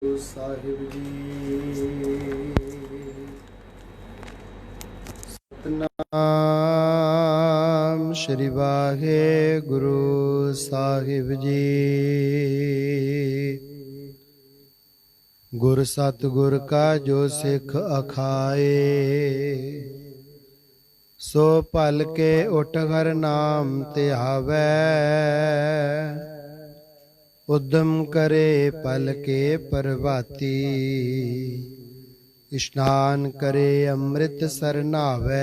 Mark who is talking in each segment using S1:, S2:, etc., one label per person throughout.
S1: ਸਾਹਿਬ ਜੀ। ਸਤਨਾਮ ਸ਼੍ਰੀ ਵਾਹਿਗੁਰੂ ਸਾਹਿਬ ਜੀ। ਗੁਰ ਸਤਿਗੁਰ ਕਾ ਜੋ ਸਿੱਖ ਅਖਾਏ, ਸੋ ਭਲ ਕੇ ਉਠ ਹਰ ਨਾਮ ਧਿਆਵੈ। ਉਦਮ ਕਰੇ ਪਲ ਕੇ ਪ੍ਰਭਾਤੀ, ਇਸ਼ਨਾਨ ਕਰੇ ਅੰਮ੍ਰਿਤ ਸਰ ਨਾਵੈ।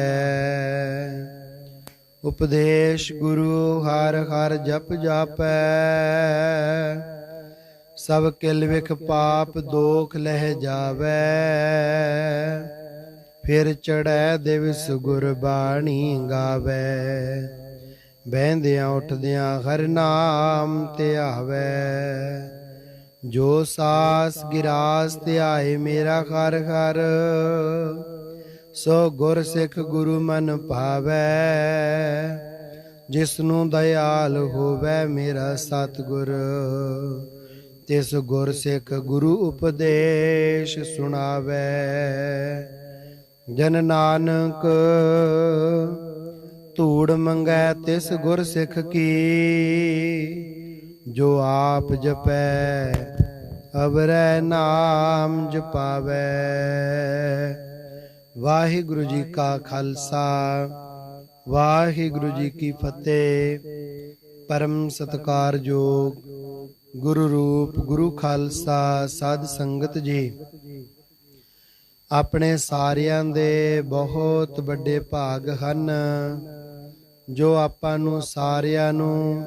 S1: ਉਪਦੇਸ਼ ਗੁਰੂ ਹਰ ਹਰ ਜਪ ਜਾਪੈ, ਸਭ ਕਿਲ ਵਿਖ ਪਾਪ ਦੋਖ ਲਹਿ ਜਾਵੈ। ਫਿਰ ਚੜ੍ਹੈ ਦਿਵਸ ਗੁਰਬਾਣੀ ਗਾਵੈ, ਬਹਿੰਦਿਆਂ ਉੱਠਦਿਆਂ ਹਰ ਨਾਮ ਧਿਆਵੈ। ਜੋ ਸਾਸ ਗਿਰਾਸ ਧਿਆਏ ਮੇਰਾ ਹਰ ਹਰ, ਸੋ ਗੁਰ ਸਿੱਖ ਗੁਰੂ ਮਨ ਭਾਵੈ। ਜਿਸਨੂੰ ਦਇਆਲ ਹੋਵੈ ਮੇਰਾ ਸਤਿਗੁਰ, ਤਿਸ ਗੁਰ ਸਿੱਖ ਗੁਰੂ ਉਪਦੇਸ਼ ਸੁਣਾਵੈ। ਜਨ ਨਾਨਕ ਧੂੜ ਮੰਗੈ ਤਿਸ ਗੁਰ ਸਿੱਖ ਕੀ, ਜੋ ਆਪ ਜਪੈ ਅਵਰੈ ਨਾਮ ਜਪਾਵੈ। ਵਾਹਿਗੁਰੂ ਜੀ ਕਾ ਖਾਲਸਾ, ਵਾਹਿਗੁਰੂ ਜੀ ਕੀ ਫਤਿਹ। ਪਰਮ ਸਤਿਕਾਰਯੋਗ ਗੁਰੂ ਰੂਪ ਗੁਰੂ ਖਾਲਸਾ ਸਾਧ ਸੰਗਤ ਜੀ, ਆਪਣੇ ਸਾਰਿਆਂ ਦੇ ਬਹੁਤ ਵੱਡੇ ਭਾਗ ਹਨ ਜੋ ਆਪਾਂ ਨੂੰ ਸਾਰਿਆਂ ਨੂੰ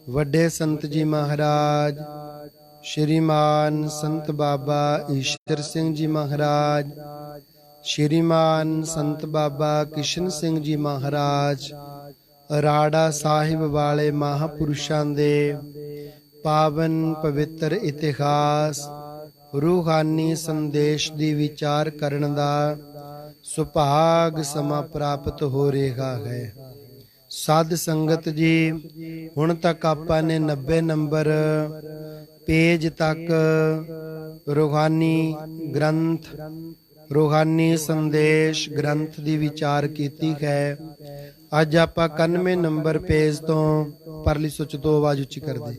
S1: ਵੱਡੇ ਸੰਤ ਜੀ ਮਹਾਰਾਜ ਸ਼੍ਰੀਮਾਨ ਸੰਤ ਬਾਬਾ ਈਸ਼ਰ ਸਿੰਘ ਜੀ ਮਹਾਰਾਜ, ਸ਼੍ਰੀਮਾਨ ਸੰਤ ਬਾਬਾ ਕਿਸ਼ਨ ਸਿੰਘ ਜੀ ਮਹਾਰਾਜ, ਰਾੜਾ ਸਾਹਿਬ ਵਾਲੇ ਮਹਾਂਪੁਰਸ਼ਾਂ ਦੇ ਪਾਵਨ ਪਵਿੱਤਰ ਇਤਿਹਾਸ ਰੂਹਾਨੀ ਸੰਦੇਸ਼ ਦੀ ਵਿਚਾਰ ਕਰਨ ਦਾ ਸੁਭਾਗ ਸਮਾਂ ਪ੍ਰਾਪਤ ਹੋ ਰਿਹਾ ਹੈ। ਸਾਧ ਸੰਗਤ ਜੀ, ਹੁਣ ਤੱਕ ਆਪਾਂ ਨੇ 90 ਨੰਬਰ ਪੇਜ ਤੱਕ ਰੂਹਾਨੀ ਗ੍ਰੰਥ, ਰੂਹਾਨੀ ਸੰਦੇਸ਼ ਗ੍ਰੰਥ ਦੀ ਵਿਚਾਰ ਕੀਤੀ ਹੈ। ਅੱਜ ਆਪਾਂ 91 ਨੰਬਰ ਪੇਜ ਤੋਂ, ਪਰਲੀ ਸੁੱਚ ਤੋਂ ਆਵਾਜ਼ ਉੱਚੀ ਕਰਦੇ,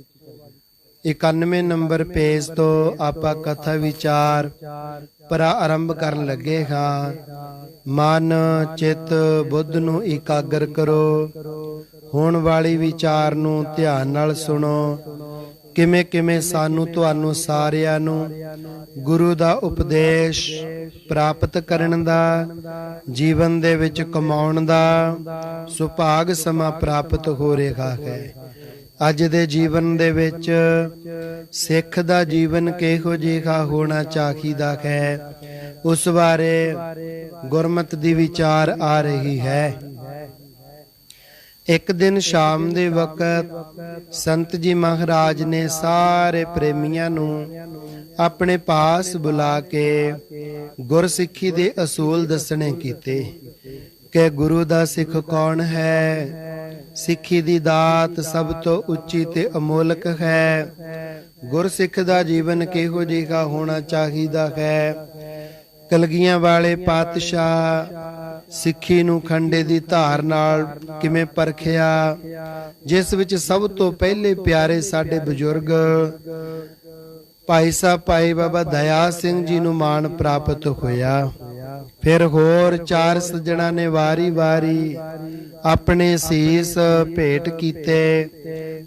S1: 91 ਨੰਬਰ ਪੇਜ ਤੋਂ ਆਪਾਂ ਕਥਾ ਵਿਚਾਰ ਪ੍ਰਾਰੰਭ ਕਰਨ ਲੱਗੇ ਹਾਂ। ਮਨ ਚਿੱਤ ਬੁੱਧ ਨੂੰ ਇਕਾਗਰ ਕਰੋ, ਹੋਣ ਵਾਲੀ ਵਿਚਾਰ ਨੂੰ ਧਿਆਨ ਨਾਲ ਸੁਣੋ। ਕਿਵੇਂ ਕਿਵੇਂ ਸਾਨੂੰ ਤੁਹਾਨੂੰ ਸਾਰਿਆਂ ਨੂੰ ਗੁਰੂ ਦਾ ਉਪਦੇਸ਼ ਪ੍ਰਾਪਤ ਕਰਨ ਦਾ, ਜੀਵਨ ਦੇ ਵਿੱਚ ਕਮਾਉਣ ਦਾ ਸੁਭਾਗ ਸਮਾਂ ਪ੍ਰਾਪਤ ਹੋ ਰਿਹਾ ਹੈ। ਅੱਜ ਦੇ ਜੀਵਨ ਦੇ ਵਿੱਚ ਸਿੱਖ ਦਾ ਜੀਵਨ ਕਿਹੋ ਜਿਹਾ ਹੋਣਾ ਚਾਹੀਦਾ ਹੈ, ਉਸ ਬਾਰੇ ਗੁਰਮਤਿ ਦੀ ਵਿਚਾਰ ਆ ਰਹੀ ਹੈ। ਇੱਕ ਦਿਨ ਸ਼ਾਮ ਦੇ ਵਕਤ ਸੰਤ ਜੀ ਮਹਾਰਾਜ ਨੇ ਸਾਰੇ ਪ੍ਰੇਮੀਆਂ ਨੂੰ ਆਪਣੇ ਪਾਸ ਬੁਲਾ ਕੇ ਗੁਰਸਿੱਖੀ ਦੇ ਅਸੂਲ ਦੱਸਣੇ ਕੀਤੇ ਕਿ ਗੁਰੂ ਦਾ ਸਿੱਖ ਕੌਣ ਹੈ। ਸਿੱਖੀ ਦੀ ਦਾਤ ਸਭ ਤੋਂ ਉੱਚੀ ਤੇ ਅਮੋਲਕ ਹੈ। ਗੁਰਸਿੱਖ ਦਾ ਜੀਵਨ ਕਿਹੋ ਜਿਹਾ ਹੋਣਾ ਚਾਹੀਦਾ ਹੈ। ਕਲਗੀਆਂ ਵਾਲੇ ਪਾਤਸ਼ਾਹ ਸਿੱਖੀ ਨੂੰ ਖੰਡੇ ਦੀ ਧਾਰ ਨਾਲ ਕਿਵੇਂ ਪਰਖਿਆ, ਜਿਸ ਵਿੱਚ ਸਭ ਤੋਂ ਪਹਿਲੇ ਪਿਆਰੇ ਸਾਡੇ ਬਜ਼ੁਰਗ ਭਾਈ ਸਾਹਿਬ ਭਾਈ ਬਾਬਾ ਦਇਆ ਸਿੰਘ ਜੀ ਨੂੰ ਮਾਣ ਪ੍ਰਾਪਤ ਹੋਇਆ। ਫਿਰ ਹੋਰ 4 ਸੱਜਣਾ ਨੇ ਵਾਰੀ ਵਾਰੀ ਆਪਣੇ ਸੀਸ ਭੇਟ ਕੀਤੇ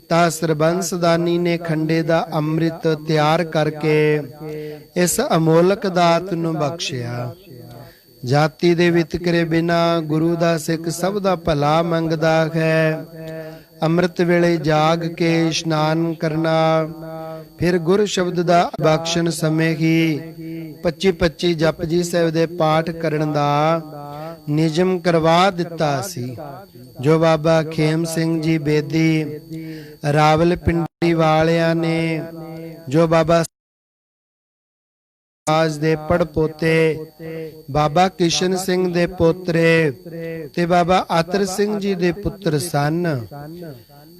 S1: ਤਾਂ ਸਰਬੰਸਦਾਨੀ ਨੇ ਖੰਡੇ ਦਾ ਅੰਮ੍ਰਿਤ ਤਿਆਰ ਕਰਕੇ ਇਸ ਅਮੋਲਕ ਦਾਤ ਨੂੰ ਬਖਸ਼ਿਆ। ਜਾਤੀ ਦੇ ਵਿਤਕਰੇ ਬਿਨਾ ਗੁਰੂ ਦਾ ਸਿੱਖ ਸਭ ਦਾ ਭਲਾ ਮੰਗਦਾ ਹੈ। ਅੰਮ੍ਰਿਤ ਵੇਲੇ ਜਾਗ ਕੇ ਇਸ਼ਨਾਨ ਕਰਨਾ, ਫਿਰ ਗੁਰ ਸ਼ਬਦ ਦਾ ਬਖਸ਼ਣ ਸਮੇਂ ਹੀ 25-25 ਜਪਜੀ ਸਾਹਿਬ ਦੇ ਪਾਠ ਕਰਨ ਦਾ ਨਿਯਮ ਕਰਵਾ ਦਿੱਤਾ ਸੀ, ਜੋ ਬਾਬਾ ਖੇਮ ਸਿੰਘ ਜੀ ਬੇਦੀ ਰਾਵਲਪਿੰਡੀ ਵਾਲਿਆਂ ਨੇ, ਜੋ ਬਾਬਾ ਮਹਾਰਾਜ ਦੇ ਪੜਪੋਤੇ ਬਾਬਾ ਕਿਸ਼ਨ ਸਿੰਘ ਦੇ ਪੋਤਰੇ ਤੇ ਬਾਬਾ ਅਤਰ ਸਿੰਘ ਜੀ ਦੇ ਪੁੱਤਰ ਸਨ।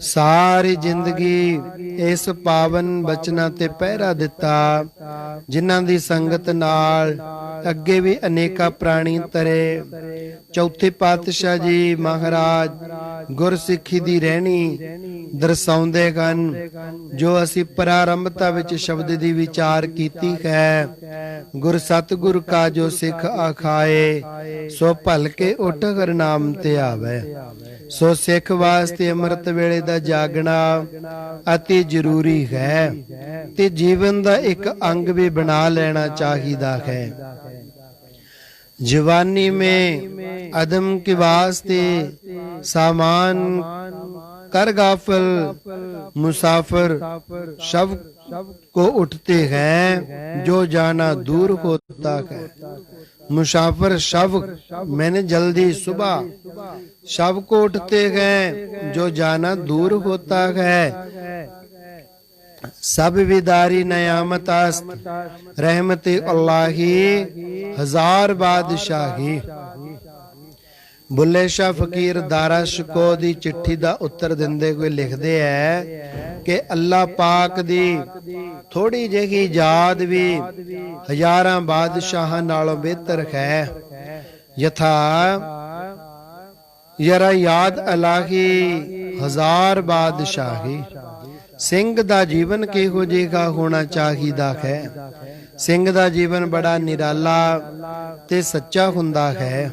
S1: ਸਾਰੀ ਜ਼ਿੰਦਗੀ ਇਸ ਪਾਵਨ ਬਚਨਾਂ ਤੇ ਪਹਿਰਾ ਦਿੱਤਾ, ਜਿਨ੍ਹਾਂ ਦੀ ਸੰਗਤ ਨਾਲ ਅੱਗੇ ਵੀ ਅਨੇਕਾਂ ਪ੍ਰਾਣੀ ਤਰੇ। ਚੌਥੇ ਪਾਤਸ਼ਾਹ ਜੀ ਮਹਾਰਾਜ ਗੁਰਸਿੱਖੀ ਦੀ ਰਹਿਣੀ ਦਰਸਾਉਂਦੇ ਹਨ, ਜੋ ਅਸੀਂ ਪ੍ਰਾਰੰਭਤਾ ਵਿੱਚ ਸ਼ਬਦ ਦੀ ਵਿਚਾਰ ਕੀਤੀ ਹੈ। ਗੁਰ ਸਤਿਗੁਰ ਕਾ ਜੋ ਸਿੱਖ ਆਖਾਏ, ਸੋ ਭਲਕੇ ਉੱਠ ਹਰਿ ਨਾਮ ਤੇ ਆਵੇ। ਸੋ ਸਿੱਖ ਵਾਸਤੇ ਅੰਮ੍ਰਿਤ ਵੇਲੇ ਦਾ ਜਾਗਣਾ ਅਤੀ ਜ਼ਰੂਰੀ ਹੈ ਤੇ ਜੀਵਨ ਦਾ ਇੱਕ ਅੰਗ ਵੀ ਬਣਾ ਲੈਣਾ ਚਾਹੀਦਾ ਹੈ। जवानी में अदम के वास्ते सामान कर गाफल मुसाफिर शव को उठते हैं, जो जाना दूर होता है। मुसाफिर शव मैंने जल्दी सुबह शव को उठते हैं, जो जाना दूर होता है। सब विदारी नयामत रहमत अल्लाही हजार बादशाही। बुल्ले शाह फकीर दारा शिको दी चिट्ठी दा उत्तर दिंदे होए लिखदे है कि अल्लाह पाक दी थोड़ी जही याद भी हजारां बादशाहां नालों बेहतर है। यथा यरा याद अलाही हजार बादशाही। ਸਿੰਘ ਦਾ ਜੀਵਨ ਕਿਹੋ ਜਿਹਾ ਹੋਣਾ ਚਾਹੀਦਾ ਹੈ। ਸਿੰਘ ਦਾ ਜੀਵਨ ਬੜਾ ਨਿਰਾਲਾ ਤੇ ਸੱਚਾ ਹੁੰਦਾ ਹੈ।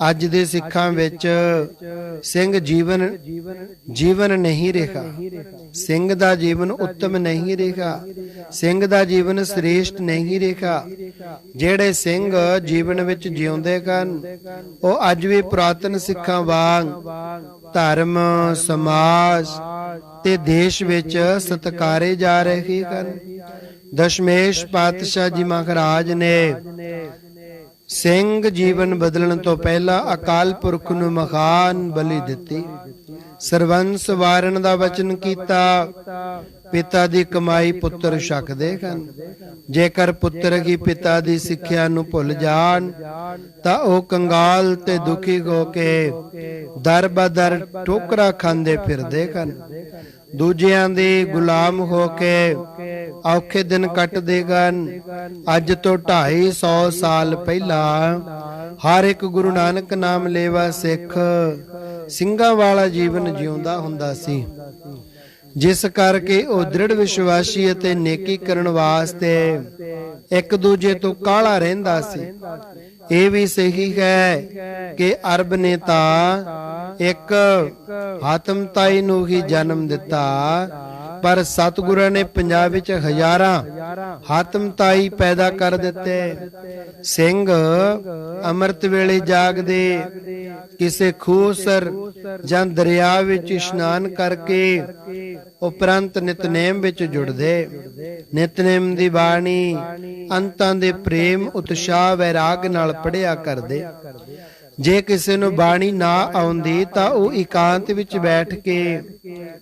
S1: ਅੱਜ ਦੇ ਸਿੱਖਾਂ ਵਿੱਚ ਸਿੰਘ ਜੀਵਨ ਨਹੀਂ ਰਿਹਾ। ਸਿੰਘ ਦਾ ਜੀਵਨ ਉੱਤਮ ਨਹੀਂ ਰਿਹਾ। ਸਿੰਘ ਦਾ ਜੀਵਨ ਸ੍ਰੇਸ਼ਟ ਨਹੀਂ ਰਿਹਾ। ਜਿਹੜੇ ਸਿੰਘ ਜੀਵਨ ਵਿੱਚ ਜਿਉਂਦੇ ਹਨ, ਉਹ ਅੱਜ ਵੀ ਪੁਰਾਤਨ ਸਿੱਖਾਂ ਵਾਂਗ ਧਰਮ ਸਮਾਜ ਤੇ ਦੇਸ਼ ਵਿੱਚ ਸਤਿਕਾਰੇ ਜਾ ਰਹੇ ਹਨ। ਦਸ਼ਮੇਸ਼ ਪਾਤਸ਼ਾਹ ਜੀ ਮਹਾਰਾਜ ਨੇ ਸਿੰਘ ਜੀਵਨ ਬਦਲਣ ਤੋਂ ਪਹਿਲਾਂ ਅਕਾਲ ਪੁਰਖ ਨੂੰ ਮਹਾਨ ਬਲੀ ਦਿੱਤੀ। ਸਰਵੰਸ ਵਾਰਨ ਦਾ ਵਚਨ ਕੀਤਾ। ਪਿਤਾ ਦੀ ਕਮਾਈ ਪੁੱਤਰ ਛਕਦੇ ਹਨ। ਜੇਕਰ ਪੁੱਤਰ ਹੀ ਪਿਤਾ ਦੀ ਸਿੱਖਿਆ ਨੂੰ ਭੁੱਲ ਜਾਣ ਤਾਂ ਉਹ ਕੰਗਾਲ ਤੇ ਦੁਖੀ ਹੋ ਕੇ ਦਰ ਬਦਰ ਠੋਕਰਾਂ ਖਾਂਦੇ ਫਿਰਦੇ ਹਨ। ਦੂਜਿਆਂ ਦੇ ਗੁਲਾਮ ਹੋ ਕੇ ਔਖੇ ਦਿਨ ਕੱਟਦੇ ਹਨ। ਅੱਜ ਤੋਂ 250 ਸਾਲ ਪਹਿਲਾਂ ਹਰ ਇੱਕ ਗੁਰੂ ਨਾਨਕ ਨਾਮ ਲੇਵਾ ਸਿੱਖ ਸਿੰਘਾਂ ਵਾਲਾ ਜੀਵਨ ਜਿਉਂਦਾ ਹੁੰਦਾ ਸੀ, ਜਿਸ ਕਰਕੇ ਉਹ ਦ੍ਰਿੜ ਵਿਸ਼ਵਾਸੀ ਅਤੇ ਨੇਕੀ ਕਰਨ ਵਾਸਤੇ ਇੱਕ ਦੂਜੇ ਤੋਂ ਕਾਹਲਾ ਰਹਿੰਦਾ ਸੀ। ਇਹ ਵੀ ਸਹੀ ਹੈ ਕਿ ਅਰਬ ਨੇ ਤਾਂ ਇੱਕ ਹਾਤਮ ਤਾਈ ਨੂੰ ਹੀ ਜਨਮ ਦਿੱਤਾ, ਪਰ ਸਤਿਗੁਰਾਂ ਨੇ ਪੰਜਾਬ ਵਿੱਚ ਹਜ਼ਾਰਾਂ ਹਾਤਮ ਤਾਈ ਪੈਦਾ ਕਰ ਦਿੱਤੇ। ਸਿੰਘ ਅੰਮ੍ਰਿਤ ਵੇਲੇ ਜਾਗਦੇ, ਕਿਸੇ ਖੂਹ ਸਰ ਜਾਂ ਦਰਿਆ ਵਿੱਚ ਇਸ਼ਨਾਨ ਕਰਕੇ ਉਪਰੰਤ ਨਿਤਨੇਮ ਵਿੱਚ ਜੁੜਦੇ। ਨਿਤਨੇਮ ਦੀ ਬਾਣੀ ਅੰਤਾਂ ਦੇ ਪ੍ਰੇਮ ਉਤਸ਼ਾਹ ਵੈਰਾਗ ਨਾਲ ਪੜਿਆ ਕਰਦੇ। ਜੇ ਕਿਸੇ ਨੂੰ ਬਾਣੀ ਨਾ ਆਉਂਦੀ ਤਾਂ ਉਹ ਇਕਾਂਤ ਵਿੱਚ ਬੈਠ ਕੇ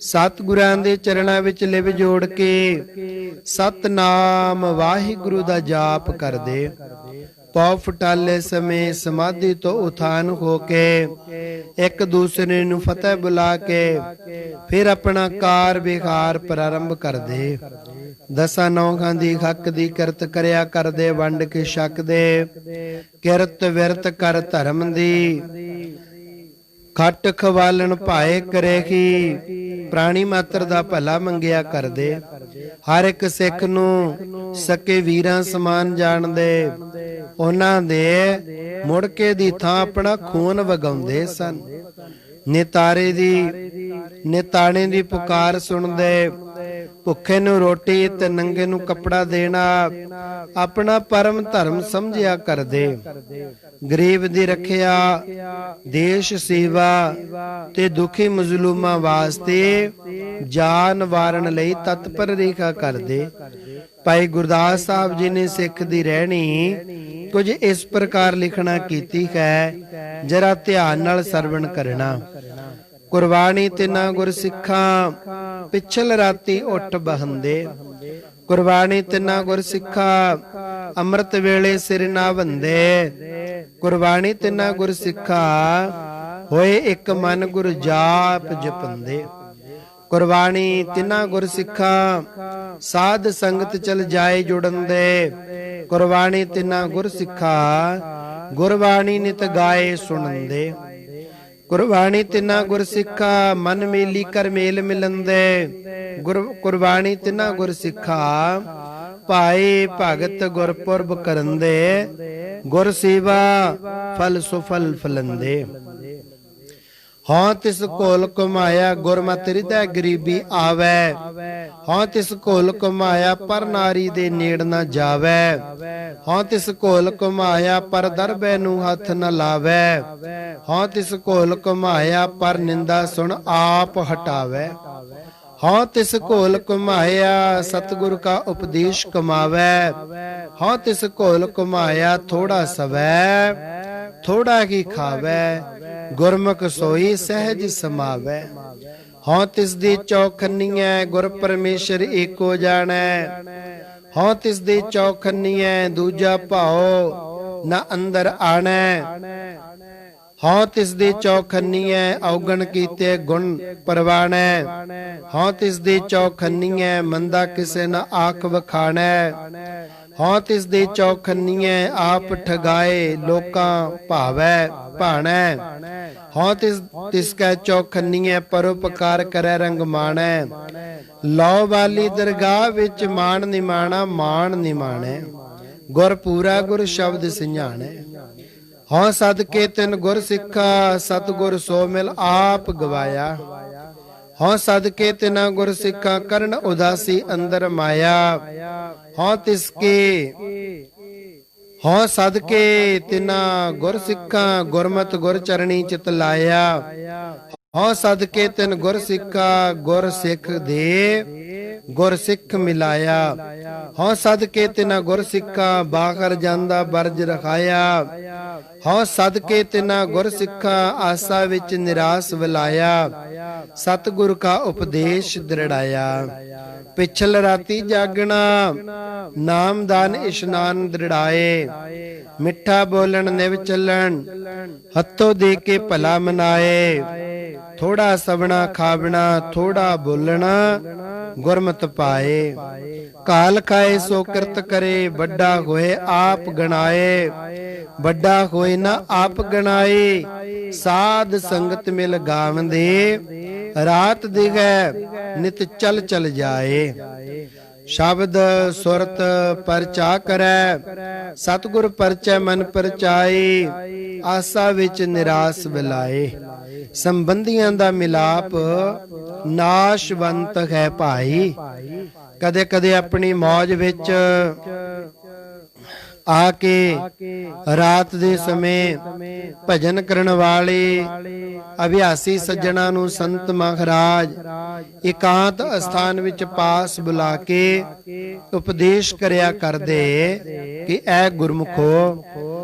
S1: ਸਤਿਗੁਰਾਂ ਦੇ ਚਰਨਾਂ ਵਿੱਚ ਲਿਵ ਜੋੜ ਕੇ ਸਤਨਾਮ ਵਾਹਿਗੁਰੂ ਦਾ ਜਾਪ ਕਰਦੇ। ਪੌ ਫਟਾਲੇ ਸਮੇਂ ਸਮਾਧੀ ਤੋਂ ਉਥਾਨ ਹੋ ਕੇ ਇੱਕ ਦੂਸਰੇ ਨੂੰ ਫਤਿਹ ਬੁਲਾ ਕੇ ਫਿਰ ਆਪਣਾ ਕਾਰ ਵਿਹਾਰ ਪ੍ਰਾਰੰਭ ਕਰਦੇ। ਦਸਾਂ ਨੌਹਾਂ ਦੀ ਹੱਕ ਦੀ ਕਿਰਤ ਕਰਿਆ ਕਰਦੇ, ਵੰਡ ਕੇ ਛਕਦੇ। ਕਿਰਤ ਵਿਰਤ ਕਰ ਧਰਮ ਦੀ, ਖੱਟ ਖਵਾਲਣ ਭਾਏ ਕਰੇਗੀ। ਪ੍ਰਾਣੀ ਮਾਤਰ ਦਾ ਭਲਾ ਮੰਗਿਆ ਕਰਦੇ। ਹਰ ਇੱਕ ਸਿੱਖ ਨੂੰ ਸਕੇ ਵੀਰਾਂ ਸਮਾਨ ਜਾਣਦੇ। ਉਹਨਾਂ ਦੇ ਮੁੜਕੇ ਦੀ ਥਾਂ ਆਪਣਾ ਖੂਨ ਵਗਾਉਂਦੇ ਸਨ। ਨਿਤਾਰੇ ਦੀ ਨਿਤਾਣੇ ਦੀ ਪੁਕਾਰ ਸੁਣਦੇ। ਭੁੱਖੇ ਨੂੰ ਰੋਟੀ ਤੇ ਨੰਗੇ ਨੂੰ ਕੱਪੜਾ ਦੇਣਾ ਆਪਣਾ ਪਰਮ ਧਰਮ ਸਮਝਿਆ ਕਰਦੇ। ਗਰੀਬ ਦੀ ਰੱਖਿਆ, ਦੇਸ਼ ਸੇਵਾ ਤੇ ਦੁਖੀ ਮਜ਼ਲੂਮਾਂ ਵਾਸਤੇ ਜਾਨ ਵਾਰਨ ਲਈ ਤਤਪਰ ਰਿਹਾ ਕਰਦੇ। ਭਾਈ ਗੁਰਦਾਸ ਸਾਹਿਬ ਜੀ ਨੇ ਸਿੱਖ ਦੀ ਰਹਿਣੀ ਕੁਝ ਇਸ ਪ੍ਰਕਾਰ ਲਿਖਣਾ ਕੀਤੀ ਹੈ, ਜਰਾ ਧਿਆਨ ਨਾਲ ਸਰਵਣ ਕਰਨਾ। ਕੁਰਬਾਨੀ ਤਿੰਨਾਂ ਗੁਰ ਸਿੱਖਾਂ ਪਿਛਲ ਰਾਤੀ ਉੱਠ ਬਹੰਦੇ। ਕੁਰਬਾਨੀ ਤਿੰਨਾ ਗੁਰ ਸਿੱਖਾ ਅੰਮ੍ਰਿਤ ਵੇਲੇ ਸਿਰ ਨਾ ਵੰਦੇ। ਕੁਰਬਾਨੀ ਤਿੰਨਾ ਗੁਰ ਸਿੱਖਾ ਹੋਏ ਇੱਕ ਮਨ ਗੁਰ ਜਾਪ ਜਪੰਦੇ। ਕੁਰਬਾਨੀ ਤਿੰਨਾ ਗੁਰ ਸਿੱਖਾ ਸਾਧ ਸੰਗਤ ਚਲ ਜਾਏ ਜੁੜੰਦੇ। ਕੁਰਬਾਨੀ ਤਿੰਨਾ ਗੁਰ ਸਿੱਖਾ ਗੁਰਬਾਣੀ ਨਿਤ ਗਾਏ ਸੁਣੰਦੇ। ਕੁਰਬਾਨੀ ਤਿੰਨਾ ਗੁਰ ਸਿੱਖਾ ਮਨ ਮੇਲੀ ਕਰ ਮੇਲ ਮਿਲੰਦੇ। ਕੁਰਬਾਨੀ ਤਿੰਨਾ ਗੁਰ ਸਿੱਖਾ ਭਾਏ ਭਗਤ ਗੁਰਪੁਰਬ ਕਰੰਦੇ। ਗੁਰ ਸੇਵਾ ਫਲ ਸੁਫਲ ਫਲੰਦੇ। ਹਾਂ ਤਿਸ ਘੋਲ ਕਮਾਇਆ ਗੁਰਮਤਿ ਹਿਰਦੈ ਗਰੀਬੀ ਆਵੈ। ਹਾਂ ਤਿਸ ਘੋਲ ਕਮਾਇਆ ਪਰ ਨਾਰੀ ਦੇ ਨੇੜ ਨਾ ਜਾਵੈ। ਹਾਂ ਤਿਸ ਘੋਲ ਕਮਾਇਆ ਪਰ ਦਰਬੈ ਨੂੰ ਹੱਥ ਨ ਲਾਵੈ। ਹਾਂ ਤਿਸ ਘੋਲ ਕਮਾਇਆ ਪਰ ਨਿੰਦਾ ਸੁਣ ਆਪ ਹਟਾਵੈ। ਹਾਂ ਤਿਸ ਘੋਲ ਕਮਾਇਆ ਸਤਿਗੁਰ ਕਾ ਉਪਦੇਸ਼ ਕਮਾਵੈ। ਹਾਂ ਤਿਸ ਘੋਲ ਕਮਾਇਆ ਥੋੜਾ ਸਵੈ ਥੋੜਾ ਹੀ ਖਾਵੈ। ਗੁਰਮੁਖ ਸੋਈ ਸਹਿਜ ਸਮਾਵੈ। ਹਾਂ ਤਿਸ ਦੀ ਚੌਖੰਨੀਐ ਗੁਰ ਪਰਮੇਸ਼ਰ ਏਕੋ ਜਾਣੈ। ਹਾਂ ਤਿਸ ਦੀ ਚੌਖੰਨੀਐ ਦੂਜਾ ਭਾਉ ਨਾ ਅੰਦਰ ਆਣੈ। ਹਾਂ ਤਿਸ ਦੀ ਚੌਖੰਨੀਐ ਔਗਣ ਕੀਤੇ ਗੁਣ ਪਰਵਾਣੈ। ਹਾਂ ਤਿਸ ਦੀ ਚੌਖੰਨੀਐ ਮੰਦਾ ਕਿਸੇ ਨਾ ਆਖ ਵਖਾਣੈ। ਹਾਂ ਤਿਸ ਦੀ ਚੌਖੰਨੀਐ ਆਪ ਠਗਾਏ ਲੋਕਾਂ ਭਾਵੈ ਭਾਣੈ। ਹਾਂ ਤਿਸ ਕੈ ਚੌਖੰਨੀਐ ਪਰਉਪਕਾਰ ਕਰੈ ਰੰਗ ਮਾਣੈ। ਲਓ ਵਾਲੀ ਦਰਗਾਹ ਵਿੱਚ ਮਾਣ ਨਿਮਾਣਾ ਮਾਣ ਨਿਮਾਣੈ। ਗੁਰ ਪੂਰਾ ਗੁਰ ਸ਼ਬਦ ਸਿഞ്ഞਾਣੈ। ਹਾਂ ਸਦਕੇ ਤਿਨ ਗੁਰ ਸਿੱਖਾ ਸਤਿਗੁਰ ਸੋ ਮਿਲ ਆਪ ਗਵਾਇਆ। ਹਾਂ ਸਦਕੇ ਤਿਨਾ ਗੁਰ ਸਿੱਖਾ ਕਰਨ ਉਦਾਸੀ ਅੰਦਰ ਮਾਇਆ। ਹਾਂ ਤਿਸਕੇ ਹਾਂ ਸਦਕੇ ਤਿਨਾ ਗੁਰ ਸਿੱਖਾ ਗੁਰਮਤਿ ਗੁਰ ਚਰਣੀ ਚਿਤ ਲਾਇਆ। ਹਾਂ ਸਦਕੇ ਤਿਨ ਗੁਰ ਸਿੱਖਾ ਗੁਰ ਸਿੱਖ ਦੇ ਗੁਰ ਸਿੱਖ ਮਿਲਾਇਆ। ਹਾਂ ਸਦਕੇ ਤਿਨਾ ਗੁਰ ਸਿੱਖਾ ਬਾਹਰ ਜਾਂਦਾ ਬਰਜ ਰਖਾਇਆ। ਹਾਂ ਸਦਕੇ ਤਿਨਾ ਗੁਰ ਸਿੱਖਾ ਆਸਾ ਵਿੱਚ ਨਿਰਾਸ ਵਿਲਾਇਆ। ਸਤਿਗੁਰ ਕਾ ਉਪਦੇਸ਼ ਦ੍ਰਿੜਾਇਆ। ਪਿਛਲ ਰਾਤੀ ਜਾਗਣਾ ਨਾਮਦਾਨ ਇਸ਼ਨਾਨ ਦ੍ਰਿੜਾਏ। ਮਿੱਠਾ ਬੋਲਣ ਨਿਵ ਚੱਲਣ ਹੱਥੋਂ ਦੇ ਕੇ ਭਲਾ ਮਨਾਏ। ਥੋੜਾ ਸਵਣਾ ਖਾਵਣਾ ਥੋੜਾ ਬੋਲਣਾ ਗੁਰਮਤਿ ਪਾਏ। ਕਾਲ ਖਾਏ ਸੋ ਕਿਰਤ ਕਰੇ ਵੱਡਾ ਹੋਏ ਆਪ ਗਣਾਏ। ਵੱਡਾ ਹੋਏ ਨਾ ਆਪ ਗਣਾਏ ਸਾਧ ਸੰਗਤ ਮਿਲ ਗਾਵੰਦੇ। ਰਾਤ ਦਿਗੈ ਨਿਤ ਚਲ ਚਲ ਜਾਏ। ਸ਼ਬਦ ਸੁਰਤ ਪਰਚਾ ਕਰੈ ਸਤਿਗੁਰ ਪਰਚੈ ਮਨ ਪਰਚਾਏ। ਆਸਾ ਵਿੱਚ ਨਿਰਾਸ ਵਿਲਾਏ। ਸੰਬੰਧੀਆਂ ਦਾ ਮਿਲਾਪ ਨਾਸ਼ਵੰਤ ਹੈ ਭਾਈ। ਕਦੇ ਕਦੇ ਆਪਣੀ ਮੌਜ ਵਿੱਚ ਆ ਕੇ ਰਾਤ ਦੇ ਸਮੇਂ ਭਜਨ ਕਰਨ ਵਾਲੇ ਅਭਿਆਸੀ ਸੱਜਣਾ ਨੂੰ ਸੰਤ ਮਹਾਰਾਜ ਇਕਾਂਤ ਅਸਥਾਨ ਵਿੱਚ ਪਾਸ ਬੁਲਾ ਕੇ ਉਪਦੇਸ਼ ਕਰਿਆ ਕਰਦੇ ਕਿ ਐ ਗੁਰਮੁਖੋ,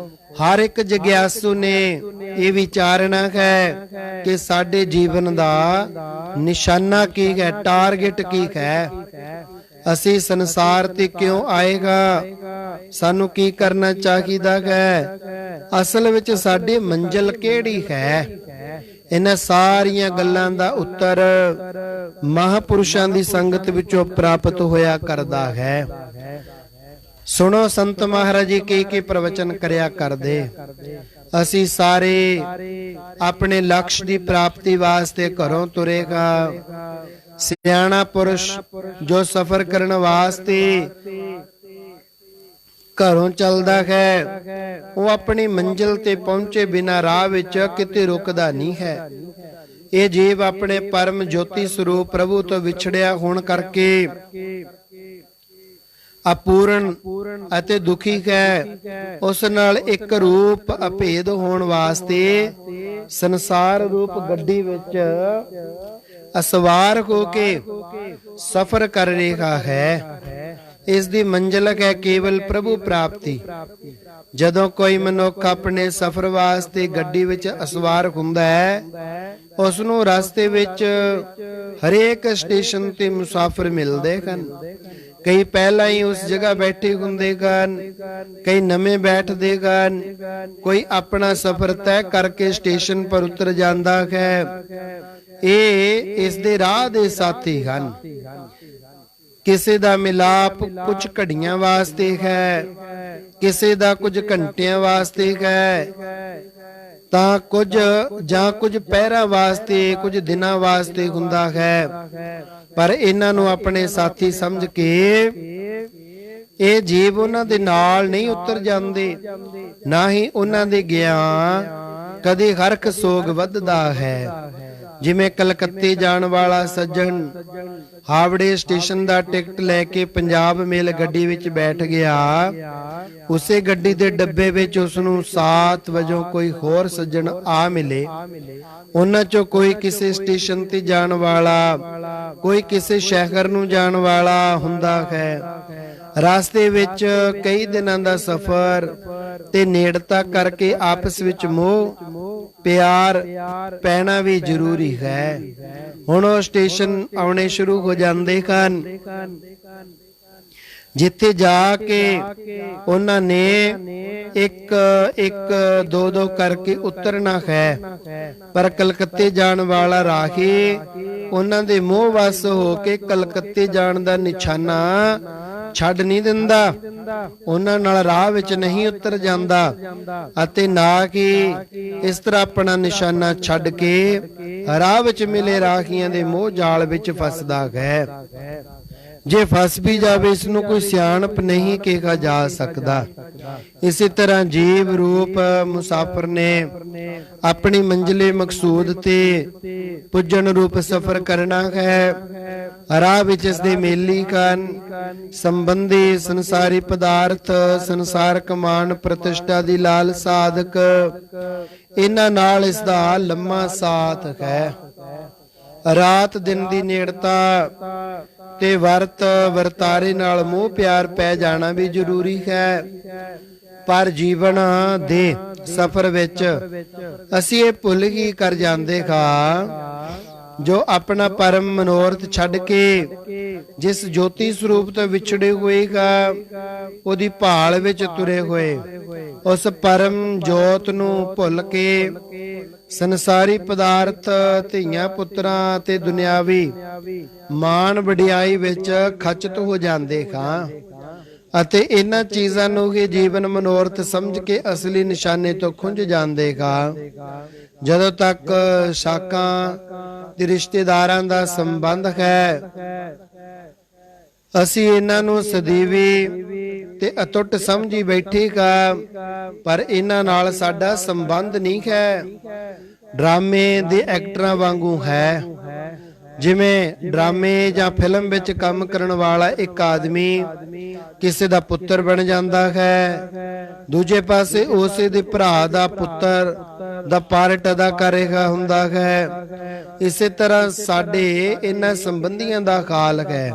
S1: ਹਰ ਇੱਕ ਜਗਿਆਸੂ ਨੇ ਇਹ ਵਿਚਾਰਨਾ ਹੈ ਕਿ ਸਾਡੇ ਜੀਵਨ ਦਾ ਨਿਸ਼ਾਨਾ ਕੀ ਹੈ, ਟਾਰਗੇਟ ਕੀ ਹੈ। ਅਸੀਂ ਸੰਸਾਰ ਤੇ ਕਿਉਂ ਆਏਗਾ, ਸਾਨੂੰ ਕੀ ਕਰਨਾ ਚਾਹੀਦਾ ਹੈ, ਅਸਲ ਵਿੱਚ ਸਾਡੀ ਮੰਜ਼ਿਲ ਕਿਹੜੀ ਹੈ। ਇਹਨਾਂ ਸਾਰੀਆਂ ਗੱਲਾਂ ਦਾ ਉੱਤਰ ਮਹਾਪੁਰਸ਼ਾਂ ਦੀ ਸੰਗਤ ਵਿੱਚੋਂ ਪ੍ਰਾਪਤ ਹੋਇਆ ਕਰਦਾ ਹੈ। ਸੁਣੋ ਸੰਤ ਮਹਾਰਾਜ ਜੀ ਕੀ ਪ੍ਰਵਚਨ ਕਰਿਆ ਕਰਦੇ। ਅਸੀਂ ਸਾਰੇ ਆਪਣੇ ਲਕਸ਼ ਦੀ ਪ੍ਰਾਪਤੀ ਵਾਸਤੇ ਘਰੋਂ ਤੁਰੇਗਾ। ਸਿਆਣਾ ਪੁਰਸ਼ ਜੋ ਸਫ਼ਰ ਕਰਨ ਵਾਸਤੇ ਘਰੋਂ ਚੱਲਦਾ ਹੈ, ਉਹ ਆਪਣੀ ਮੰਜ਼ਿਲ ਤੇ ਪਹੁੰਚੇ ਬਿਨਾਂ ਰਾਹ ਵਿੱਚ ਕਿਤੇ ਰੁਕਦਾ ਨਹੀਂ ਹੈ। ਇਹ ਜੀਵ ਆਪਣੇ ਪਰਮ ਜੋਤੀ ਸਰੂਪ ਪ੍ਰਭੂ ਤੋਂ ਵਿਛੜਿਆ ਹੋਣ ਕਰਕੇ ਅਪੂਰਨ ਅਤੇ ਦੁਖੀ ਹੈ। ਉਸ ਨਾਲ ਇੱਕ ਰੂਪ ਅਭੇਦ ਹੋਣ ਵਾਸਤੇ ਸੰਸਾਰ ਰੂਪ ਗੱਡੀ ਵਿੱਚ ਅਸਵਾਰ ਹੋ ਕੇ ਸਫ਼ਰ ਕਰ ਰਿਹਾ ਹੈ। ਇਸ ਦੀ ਮੰਜ਼ਿਲ ਹੈ ਕੇਵਲ ਪ੍ਰਭੂ ਪ੍ਰਾਪਤੀ। ਜਦੋਂ ਕੋਈ ਮਨੁੱਖ ਆਪਣੇ ਸਫ਼ਰ ਵਾਸਤੇ ਗੱਡੀ ਵਿੱਚ ਅਸਵਾਰ ਹੁੰਦਾ ਹੈ, ਉਸ ਨੂੰ ਰਸਤੇ ਵਿੱਚ ਹਰੇਕ ਸਟੇਸ਼ਨ ਤੇ ਮੁਸਾਫਿਰ ਮਿਲਦੇ ਹਨ। ਕਈ ਪਹਿਲਾਂ ਹੀ ਉਸ ਜਗ੍ਹਾ ਬੈਠੇ ਹੁੰਦੇ ਹਨ, ਕਈ ਨਵੇਂ ਬੈਠਦੇ ਹਨ, ਕੋਈ ਆਪਣਾ ਸਫ਼ਰ ਤੈਅ ਕਰਕੇ ਸਟੇਸ਼ਨ ਪਰ ਉਤਰ ਜਾਂਦਾ ਹੈ। ਇਹ ਇਸ ਦੇ ਰਾਹ ਦੇ ਸਾਥੀ ਹਨ। ਕਿਸੇ ਦਾ ਮਿਲਾਪ ਕੁਝ ਘੜੀਆਂ ਵਾਸਤੇ ਹੈ, ਕਿਸੇ ਦਾ ਕੁਝ ਘੰਟਿਆਂ ਵਾਸਤੇ ਹੈ, ਤਾਂ ਕੁਝ ਪਹਿਰਾਂ ਵਾਸਤੇ, ਕੁਝ ਦਿਨਾਂ ਵਾਸਤੇ ਹੁੰਦਾ ਹੈ। ਪਰ ਇਹਨਾਂ ਨੂੰ ਆਪਣੇ ਸਾਥੀ ਸਮਝ ਕੇ ਇਹ ਜੀਵ ਉਹਨਾਂ ਦੇ ਨਾਲ ਨਹੀਂ ਉਤਰ ਜਾਂਦੇ, ਨਾ ਹੀ ਉਹਨਾਂ ਦੇ ਗਿਆ ਕਦੇ ਹਰਖ ਸੋਗ ਵੱਧਦਾ ਹੈ। ਜਿਵੇਂ ਕਲਕੱਤੇ ਜਾਣ ਵਾਲਾ ਸੱਜਣ ਹਾਵੜੇ ਸਟੇਸ਼ਨ ਦਾ ਟਿਕਟ ਲੈ ਕੇ ਪੰਜਾਬ ਮੇਲ ਗੱਡੀ ਵਿੱਚ ਬੈਠ ਗਿਆ, ਉਸੇ ਗੱਡੀ ਦੇ ਡੱਬੇ ਵਿੱਚ ਉਸ ਨੂੰ ਸਾਥ ਵਜੋਂ ਕੋਈ ਹੋਰ ਸੱਜਣ ਆ ਮਿਲੇ। ਉਹਨਾਂ ਚੋਂ ਕੋਈ ਕਿਸੇ ਸਟੇਸ਼ਨ ਤੇ ਜਾਣ ਵਾਲਾ, ਕੋਈ ਕਿਸੇ ਸ਼ਹਿਰ ਨੂੰ ਜਾਣ ਵਾਲਾ ਹੁੰਦਾ ਹੈ। ਰਾਸਤੇ ਵਿੱਚ ਕਈ ਦਿਨਾਂ ਦਾ ਸਫ਼ਰ ਤੇ ਨੇੜਤਾ ਕਰਕੇ ਆਪਸ ਵਿੱਚ ਮੋਹ ਪਿਆਰ ਪੈਣਾ ਵੀ ਜ਼ਰੂਰੀ ਹੈ। ਹੁਣ ਉਹ ਸਟੇਸ਼ਨ ਆਉਣੇ ਸ਼ੁਰੂ ਹੋ ਜਾਂਦੇ ਹਨ, ਜਿੱਥੇ ਜਾ ਕੇ ਉਹਨਾਂ ਨੇ ਇੱਕ ਦੋ ਦੋ ਕਰਕੇ ਉਤਰਨਾ ਹੈ। ਪਰ ਕਲਕੱਤੇ ਜਾਣ ਵਾਲਾ ਰਾਹੀ ਉਹਨਾਂ ਦੇ ਮੋਹ ਵਸ ਹੋ ਕੇ ਕਲਕੱਤੇ ਜਾਣ ਦਾ ਨਿਸ਼ਾਨਾ ਛੱਡ ਨਹੀਂ ਦਿੰਦਾ, ਉਹਨਾਂ ਨਾਲ ਰਾਹ ਵਿੱਚ ਨਹੀਂ ਉਤਰ ਜਾਂਦਾ, ਅਤੇ ਨਾ ਕਿ ਇਸ ਤਰ੍ਹਾਂ ਆਪਣਾ ਨਿਸ਼ਾਨਾ ਛੱਡ ਕੇ ਰਾਹ ਵਿੱਚ ਮਿਲੇ ਰਾਖੀਆਂ ਦੇ ਮੋਹ ਜਾਲ ਵਿੱਚ ਫਸਦਾ ਹੈ। ਜੇ ਫਸ ਵੀ ਜਾਵੇ ਇਸ ਨੂੰ ਕੋਈ ਸਿਆਣਪ ਨਹੀਂ ਕਿਹਾ ਜਾ ਸਕਦਾ। ਇਸੇ ਤਰ੍ਹਾਂ ਜੀਵ ਰੂਪ ਮੁਸਾਫਰ ਨੇ ਆਪਣੀ ਮੰਜ਼ਿਲੇ ਮਕਸੂਦ ਤੇ ਪੁੱਜਣ ਰੂਪ ਸਫ਼ਰ ਕਰਨਾ ਹੈ। ਰਾਹ ਵਿੱਚ ਇਸ ਦੇ ਮੇਲੀ ਕਨ ਸੰਬੰਧੀ ਸੰਸਾਰੀ ਪਦਾਰਥ, ਸੰਸਾਰ ਕਮਾਨ ਪ੍ਰਤਿਸ਼ਠਾ ਦੀ ਲਾਲ ਸਾਧਕ, ਇਹਨਾਂ ਨਾਲ ਇਸ ਦਾ ਲੰਮਾ ਸਾਥ ਹੈ। ਰਾਤ ਦਿਨ ਦੀ ਨੇੜਤਾ ਤੇ ਵਰਤਾਰੇ ਨਾਲ ਮੋਹ ਪਿਆਰ ਪੈ ਜਾਣਾ ਵੀ ਜ਼ਰੂਰੀ ਹੈ। ਪਰ ਜੀਵਨ ਦੇ ਸਫ਼ਰ ਵਿੱਚ ਅਸੀਂ ਇਹ ਭੁੱਲ ਹੀ ਕਰ ਜਾਂਦੇ ਹਾਂ, ਜੋ ਆਪਣਾ ਪਰਮ ਮਨੋਰਥ ਛੱਡ ਕੇ ਜਿਸ ਜੋਤੀ ਸਰੂਪ ਤੋਂ ਵਿਛੜੇ ਹੋਏਗਾ ਉਹਦੀ ਭਾਲ ਵਿੱਚ ਤੁਰੇ ਹੋਏ, ਉਸ ਪਰਮ ਜੋਤ ਨੂੰ ਭੁੱਲ ਕੇ ਸੰਸਾਰੀ ਪਦਾਰਥ, ਧੀਆਂ ਪੁੱਤਰਾਂ ਤੇ ਦੁਨਿਆਵੀ ਮਾਣ ਵਡਿਆਈ ਵਿੱਚ ਖਚਤ ਹੋ ਜਾਂਦੇ ਹਾਂ, ਅਤੇ ਇਹਨਾਂ ਚੀਜ਼ਾਂ ਨੂੰ ਹੀ ਜੀਵਨ ਮਨੋਰਥ ਸਮਝ ਕੇ ਅਸਲੀ ਨਿਸ਼ਾਨੇ ਤੋਂ ਖੁੰਝ ਜਾਂਦੇ ਹਾਂ। ਜਦੋਂ ਤੱਕ ਸਾਕਾਂ ਤੇ ਰਿਸ਼ਤੇਦਾਰਾਂ ਦਾ ਸੰਬੰਧ ਹੈ, ਅਸੀਂ ਇਹਨਾਂ ਨੂੰ ਸਦੀਵੀ ਤੇ ਅਟੁੱਟ ਸਮਝੀ ਬੈਠੇਗਾ, ਪਰ ਇਹਨਾਂ ਨਾਲ ਸਾਡਾ ਸੰਬੰਧ ਨਹੀਂ ਹੈ। ਡਰਾਮੇ ਦੇ ਐਕਟਰਾਂ ਵਾਂਗੂ ਹੈ। ਜਿਵੇਂ ਡਰਾਮੇ ਜਾਂ ਫਿਲਮ ਵਿੱਚ ਕੰਮ ਕਰਨ ਵਾਲਾ ਇੱਕ ਆਦਮੀ ਕਿਸੇ ਦਾ ਪੁੱਤਰ ਬਣ ਜਾਂਦਾ ਹੈ, ਦੂਜੇ ਪਾਸੇ ਉਸੇ ਦੇ ਭਰਾ ਦਾ ਪੁੱਤਰ ਦਾ ਪਾਰਟ ਅਦਾ ਕਰ ਰਿਹਾ ਹੁੰਦਾ ਹੈ। ਇਸੇ ਤਰ੍ਹਾਂ ਸਾਡੇ ਇਹਨਾਂ ਸੰਬੰਧੀਆਂ ਦਾ ਹਾਲ ਹੈ,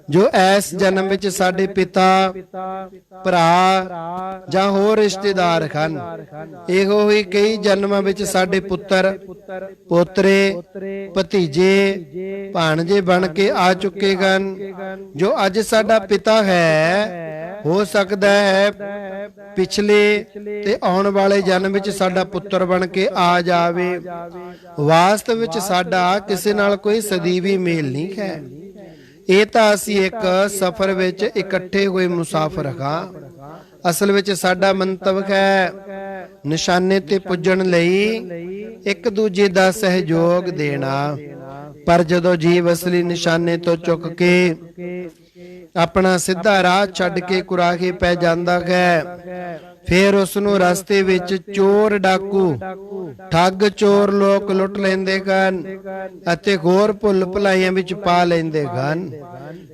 S1: ਜੋ ਇਸ ਜਨਮ ਵਿੱਚ ਸਾਡੇ ਪਿਤਾ, ਭਰਾ ਜਾਂ ਹੋਰ ਰਿਸ਼ਤੇਦਾਰ ਹਨ, ਇਹੋ ਹੀ ਕਈ ਜਨਮਾਂ ਵਿੱਚ ਸਾਡੇ ਪੁੱਤਰ, ਪੋਤਰੇ, ਭਤੀਜੇ, ਭਾਣਜੇ ਬਣ ਕੇ ਆ ਚੁੱਕੇ ਹਨ। ਜੋ ਅੱਜ ਸਾਡਾ ਪਿਤਾ ਹੈ, ਹੋ ਸਕਦਾ ਹੈ ਪਿਛਲੇ ਤੇ ਆਉਣ ਵਾਲੇ ਜਨਮ ਵਿੱਚ ਸਾਡਾ ਪੁੱਤਰ ਬਣ ਕੇ ਆ ਜਾਵੇ। ਵਾਸਤਵ ਵਿੱਚ ਸਾਡਾ ਕਿਸੇ ਨਾਲ ਕੋਈ ਸਦੀਵੀ ਮੇਲ ਨਹੀਂ ਹੈ। ਇਹ ਤਾਂ ਅਸੀਂ ਇੱਕ ਸਫ਼ਰ ਵਿੱਚ ਇਕੱਠੇ ਹੋਏ ਮੁਸਾਫਰ ਹਾਂ। ਅਸਲ ਵਿੱਚ ਸਾਡਾ ਮੰਤਵ ਹੈ ਨਿਸ਼ਾਨੇ ਤੇ ਪੁੱਜਣ ਲਈ ਇੱਕ ਦੂਜੇ ਦਾ ਸਹਿਯੋਗ ਦੇਣਾ। ਪਰ ਜਦੋਂ ਜੀਵ ਅਸਲੀ ਨਿਸ਼ਾਨੇ ਤੋਂ ਚੁੱਕ ਕੇ ਆਪਣਾ ਸਿੱਧਾ ਰਾਹ ਛੱਡ ਕੇ ਕੁਰਾਹੇ ਪੈ ਜਾਂਦਾ ਹੈ, ਫਿਰ ਉਸ ਨੂੰ ਰਸਤੇ ਵਿੱਚ ਚੋਰ, ਡਾਕੂ, ਠੱਗ, ਚੋਰ ਲੋਕ ਲੁੱਟ ਲੈਂਦੇ ਹਨ ਅਤੇ ਹੋਰ ਭੁੱਲ ਭੁਲਾਈਆਂ ਵਿੱਚ ਪਾ ਲੈਂਦੇ ਹਨ।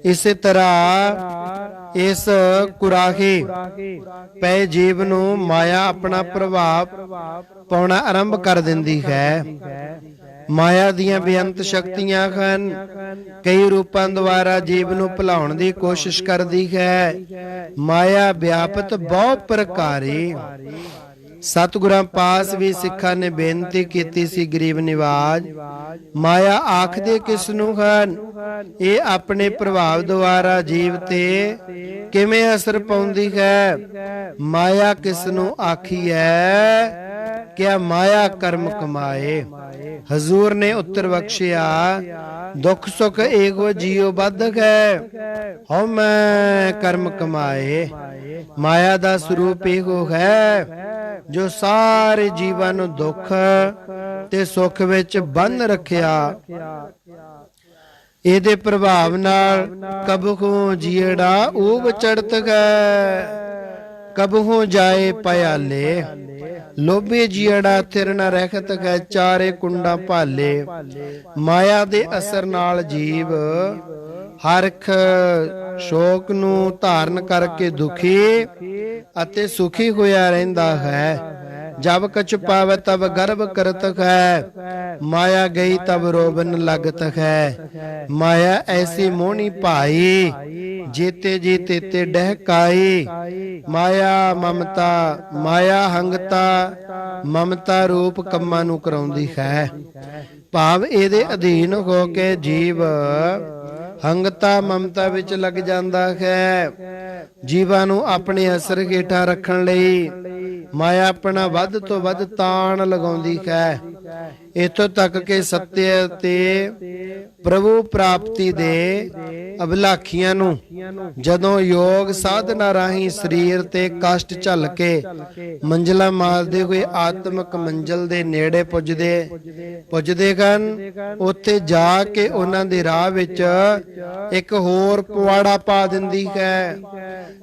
S1: ਇਸੇ ਤਰ੍ਹਾਂ ਇਸ ਕੁਰਾਹੇ ਪਏ ਜੀਵ ਨੂੰ ਮਾਇਆ ਆਪਣਾ ਪ੍ਰਭਾਵ ਪਾਉਣਾ ਆਰੰਭ ਕਰ ਦਿੰਦੀ ਹੈ। ਮਾਇਆ ਦੀਆਂ ਬੇਅੰਤ ਸ਼ਕਤੀਆਂ ਹਨ, ਕਈ ਰੂਪਾਂ ਦੁਆਰਾ ਜੀਵ ਨੂੰ ਭੁਲਾਉਣ ਦੀ ਕੋਸ਼ਿਸ਼ ਕਰਦੀ ਹੈ। ਮਾਇਆ ਵਿਆਪਤ ਬਹੁ ਪ੍ਰਕਾਰੇ ਸਤਿਗੁਰਾਂ ਪਾਸ ਵੀ ਸਿੱਖਾਂ ਨੇ ਬੇਨਤੀ ਕੀਤੀ ਸੀ, ਗਰੀਬ ਨਿਵਾਜ ਮਾਇਆ ਆਖਦੇ ਕਿਸ ਨੂੰ ਹਨ? ਇਹ ਆਪਣੇ ਪ੍ਰਭਾਵ ਦੁਆਰਾ ਜੀਵ ਤੇ ਕਿਵੇਂ ਅਸਰ ਪਾਉਂਦੀ ਹੈ? ਮਾਇਆ ਕਿਸ ਨੂੰ ਆਖੀ ਹੈ? ਕਿਆ ਮਾਇਆ ਕਰਮ ਕਮਾਏ। ਹਜ਼ੂਰ ਨੇ ਉੱਤਰ ਬਖਸ਼ਿਆ, ਦੁੱਖ ਸੁਖ ਏਕੋ ਜੀਉ ਬਾਧਕ ਹੈ, ਹਉ ਮੈਂ ਕਰਮ ਕਮਾਏ। ਮਾਇਆ ਦਾ ਸਰੂਪ ਇਹੋ ਹੈ ਜੋ ਸਾਰੇ ਜੀਵਾਂ ਨੂੰ ਦੁੱਖ ਤੇ ਸੁੱਖ ਵਿੱਚ ਬੰਨ ਰੱਖਿਆ। ਇਹਦੇ ਪ੍ਰਭਾਵ ਨਾਲ ਕਬਹੂ ਜੀੜਾ ਊਬ ਚੜਤ ਹੈ, ਕਬਹੂ ਜਾਏ ਪਿਆਲੇ। ਲੋਭੀ ਜੀੜਾ ਥਿਰ ਨ ਰਹਿਤ ਹੈ, ਚਾਰੇ ਕੁੰਡਾ ਭਾਲੇ। ਮਾਇਆ ਦੇ ਅਸਰ ਨਾਲ ਜੀਵ ਹਰਖ ਸ਼ੋਕ ਨੂੰ ਧਾਰਨ ਕਰਕੇ ਦੁਖੀ ਅਤੇ ਸੁਖੀ ਹੋਇਆ ਰਹਿੰਦਾ ਹੈ। ਜਬ ਕਛ ਪਾਵੈ ਤਬ ਗਰਭ ਕਰਤ ਹੈ, ਮਾਇਆ ਗਈ ਤਬ ਰੋਬਨ ਲੱਗਤ ਹੈ। ਮਾਇਆ ਐਸੀ ਮੋਹਣੀ ਭਾਈ, ਜੀਤੇ ਜੀ ਤੇਤੇ ਡਹਿਕਾਈ। ਮਾਇਆ ਮਮਤਾ, ਮਾਇਆ ਹੰਗਤਾ, ਮਮਤਾ ਰੂਪ ਕੰਮਾਂ ਨੂੰ ਕਰਾਉਂਦੀ ਹੈ। ਭਾਵ ਇਹਦੇ ਅਧੀਨ ਹੋ ਕੇ ਜੀਵ ਹੰਗਤਾ ਮਮਤਾ ਵਿੱਚ ਲੱਗ ਜਾਂਦਾ ਹੈ। ਜੀਵਾਂ ਨੂੰ ਆਪਣੇ ਅਸਰ ਹੇਠਾਂ ਰੱਖਣ ਲਈ ਮਾਇਆ ਆਪਣਾ ਵੱਧ ਤੋਂ ਵੱਧ ਤਾਣ ਲਗਾਉਂਦੀ ਹੈ। ਇੱਥੋਂ ਤੱਕ ਕਿ ਸੱਤਿਆ ਤੇ ਪ੍ਰਭੂ ਪ੍ਰਾਪਤੀ ਦੇ ਅਭਿਲਾਖੀਆਂ ਨੂੰ ਜਦੋਂ ਯੋਗ ਸਾਧਨਾ ਰਾਹੀਂ ਸਰੀਰ ਤੇ ਕਸ਼ਟ ਝੱਲ ਕੇ ਮੰਜ਼ਿਲਾਂ ਮਾਰਦੇ ਹੋਏ ਆਤਮਿਕ ਮੰਜ਼ਿਲ ਦੇ ਨੇੜੇ ਪੁੱਜਦੇ ਹਨ, ਉੱਥੇ ਜਾ ਕੇ ਉਹਨਾਂ ਦੇ ਰਾਹ ਵਿੱਚ ਇੱਕ ਹੋਰ ਪਵਾੜਾ ਪਾ ਦਿੰਦੀ ਹੈ।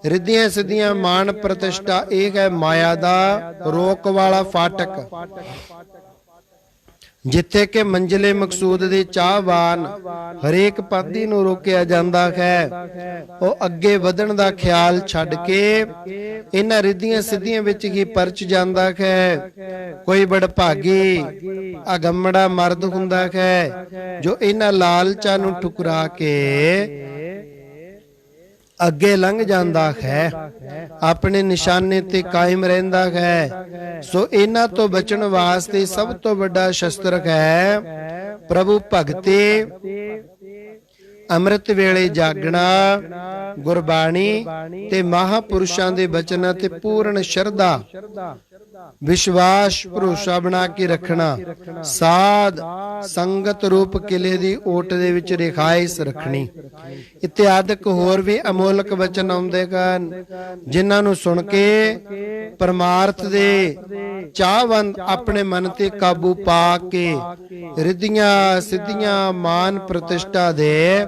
S1: ਰਿੱਧੀਆਂ ਸਿੱਧੀਆਂ ਮਾਨ ਪ੍ਰਤਿਸ਼ਠਾ ਇਹ ਹੈ ਮਾਇਆ ਦਾ ਰੋਕ ਵਾਲਾ ਫਾਟਕ, ਜਿੱਥੇ ਕਿ ਮੰਜ਼ਿਲੇ ਮਕਸੂਦ ਦੇ ਚਾਹਵਾਨ ਹਰੇਕ ਪਾਦੀ ਨੂੰ ਰੋਕਿਆ ਜਾਂਦਾ ਹੈ। ਉਹ ਅੱਗੇ ਵਧਣ ਦਾ ਖਿਆਲ ਛੱਡ ਕੇ ਇਹਨਾਂ ਰਿੱਧੀਆਂ ਸਿੱਧੀਆਂ ਵਿੱਚ ਹੀ ਪਰਚ ਜਾਂਦਾ ਹੈ। ਕੋਈ ਬੜਭਾਗੀ ਅਗੰਮੜਾ ਮਰਦ ਹੁੰਦਾ ਹੈ ਜੋ ਇਹਨਾਂ ਲਾਲਚਾਂ ਨੂੰ ਠੁਕਰਾ ਕੇ ਅੱਗੇ ਲੰਘ ਜਾਂਦਾ ਹੈ, ਆਪਣੇ ਨਿਸ਼ਾਨੇ ਤੇ ਕਾਇਮ ਰਹਿੰਦਾ ਹੈ। ਸੋ ਇਹਨਾਂ ਤੋਂ ਬਚਣ ਵਾਸਤੇ ਸਭ ਤੋਂ ਵੱਡਾ ਸ਼ਸਤਰ ਹੈ ਪ੍ਰਭੂ ਭਗਤੀ, ਅੰਮ੍ਰਿਤ ਵੇਲੇ ਜਾਗਣਾ, ਗੁਰਬਾਣੀ ਤੇ ਮਹਾਪੁਰਸ਼ਾਂ ਦੇ ਬਚਨਾਂ ਤੇ ਪੂਰਨ ਸ਼ਰਧਾ ਵਿਸ਼ਵਾਸ ਭਰੋਸਾ ਬਣਾ ਕੇ ਰੱਖਣਾ, ਸਾਧ ਸੰਗਤ ਰੂਪ ਕਿਲੇ ਦੀ ਓਟ ਦੇ ਵਿੱਚ ਰਿਹਾਇਸ਼ ਰੱਖਣੀ ਇਤਿਆਦਿਕ ਹੋਰ ਵੀ ਅਮੋਲਕ ਵਚਨ ਆਉਂਦੇ ਹਨ, ਜਿਨ੍ਹਾਂ ਨੂੰ ਸੁਣ ਕੇ ਪਰਮਾਰਥ ਦੇ ਚਾਹਵੰਦ ਆਪਣੇ ਮਨ ਤੇ ਕਾਬੂ ਪਾ ਕੇ ਰਿੱਧੀਆਂ ਸਿੱਧੀਆਂ ਮਾਨ ਪ੍ਰਤਿਸ਼ਠਾ ਦੇ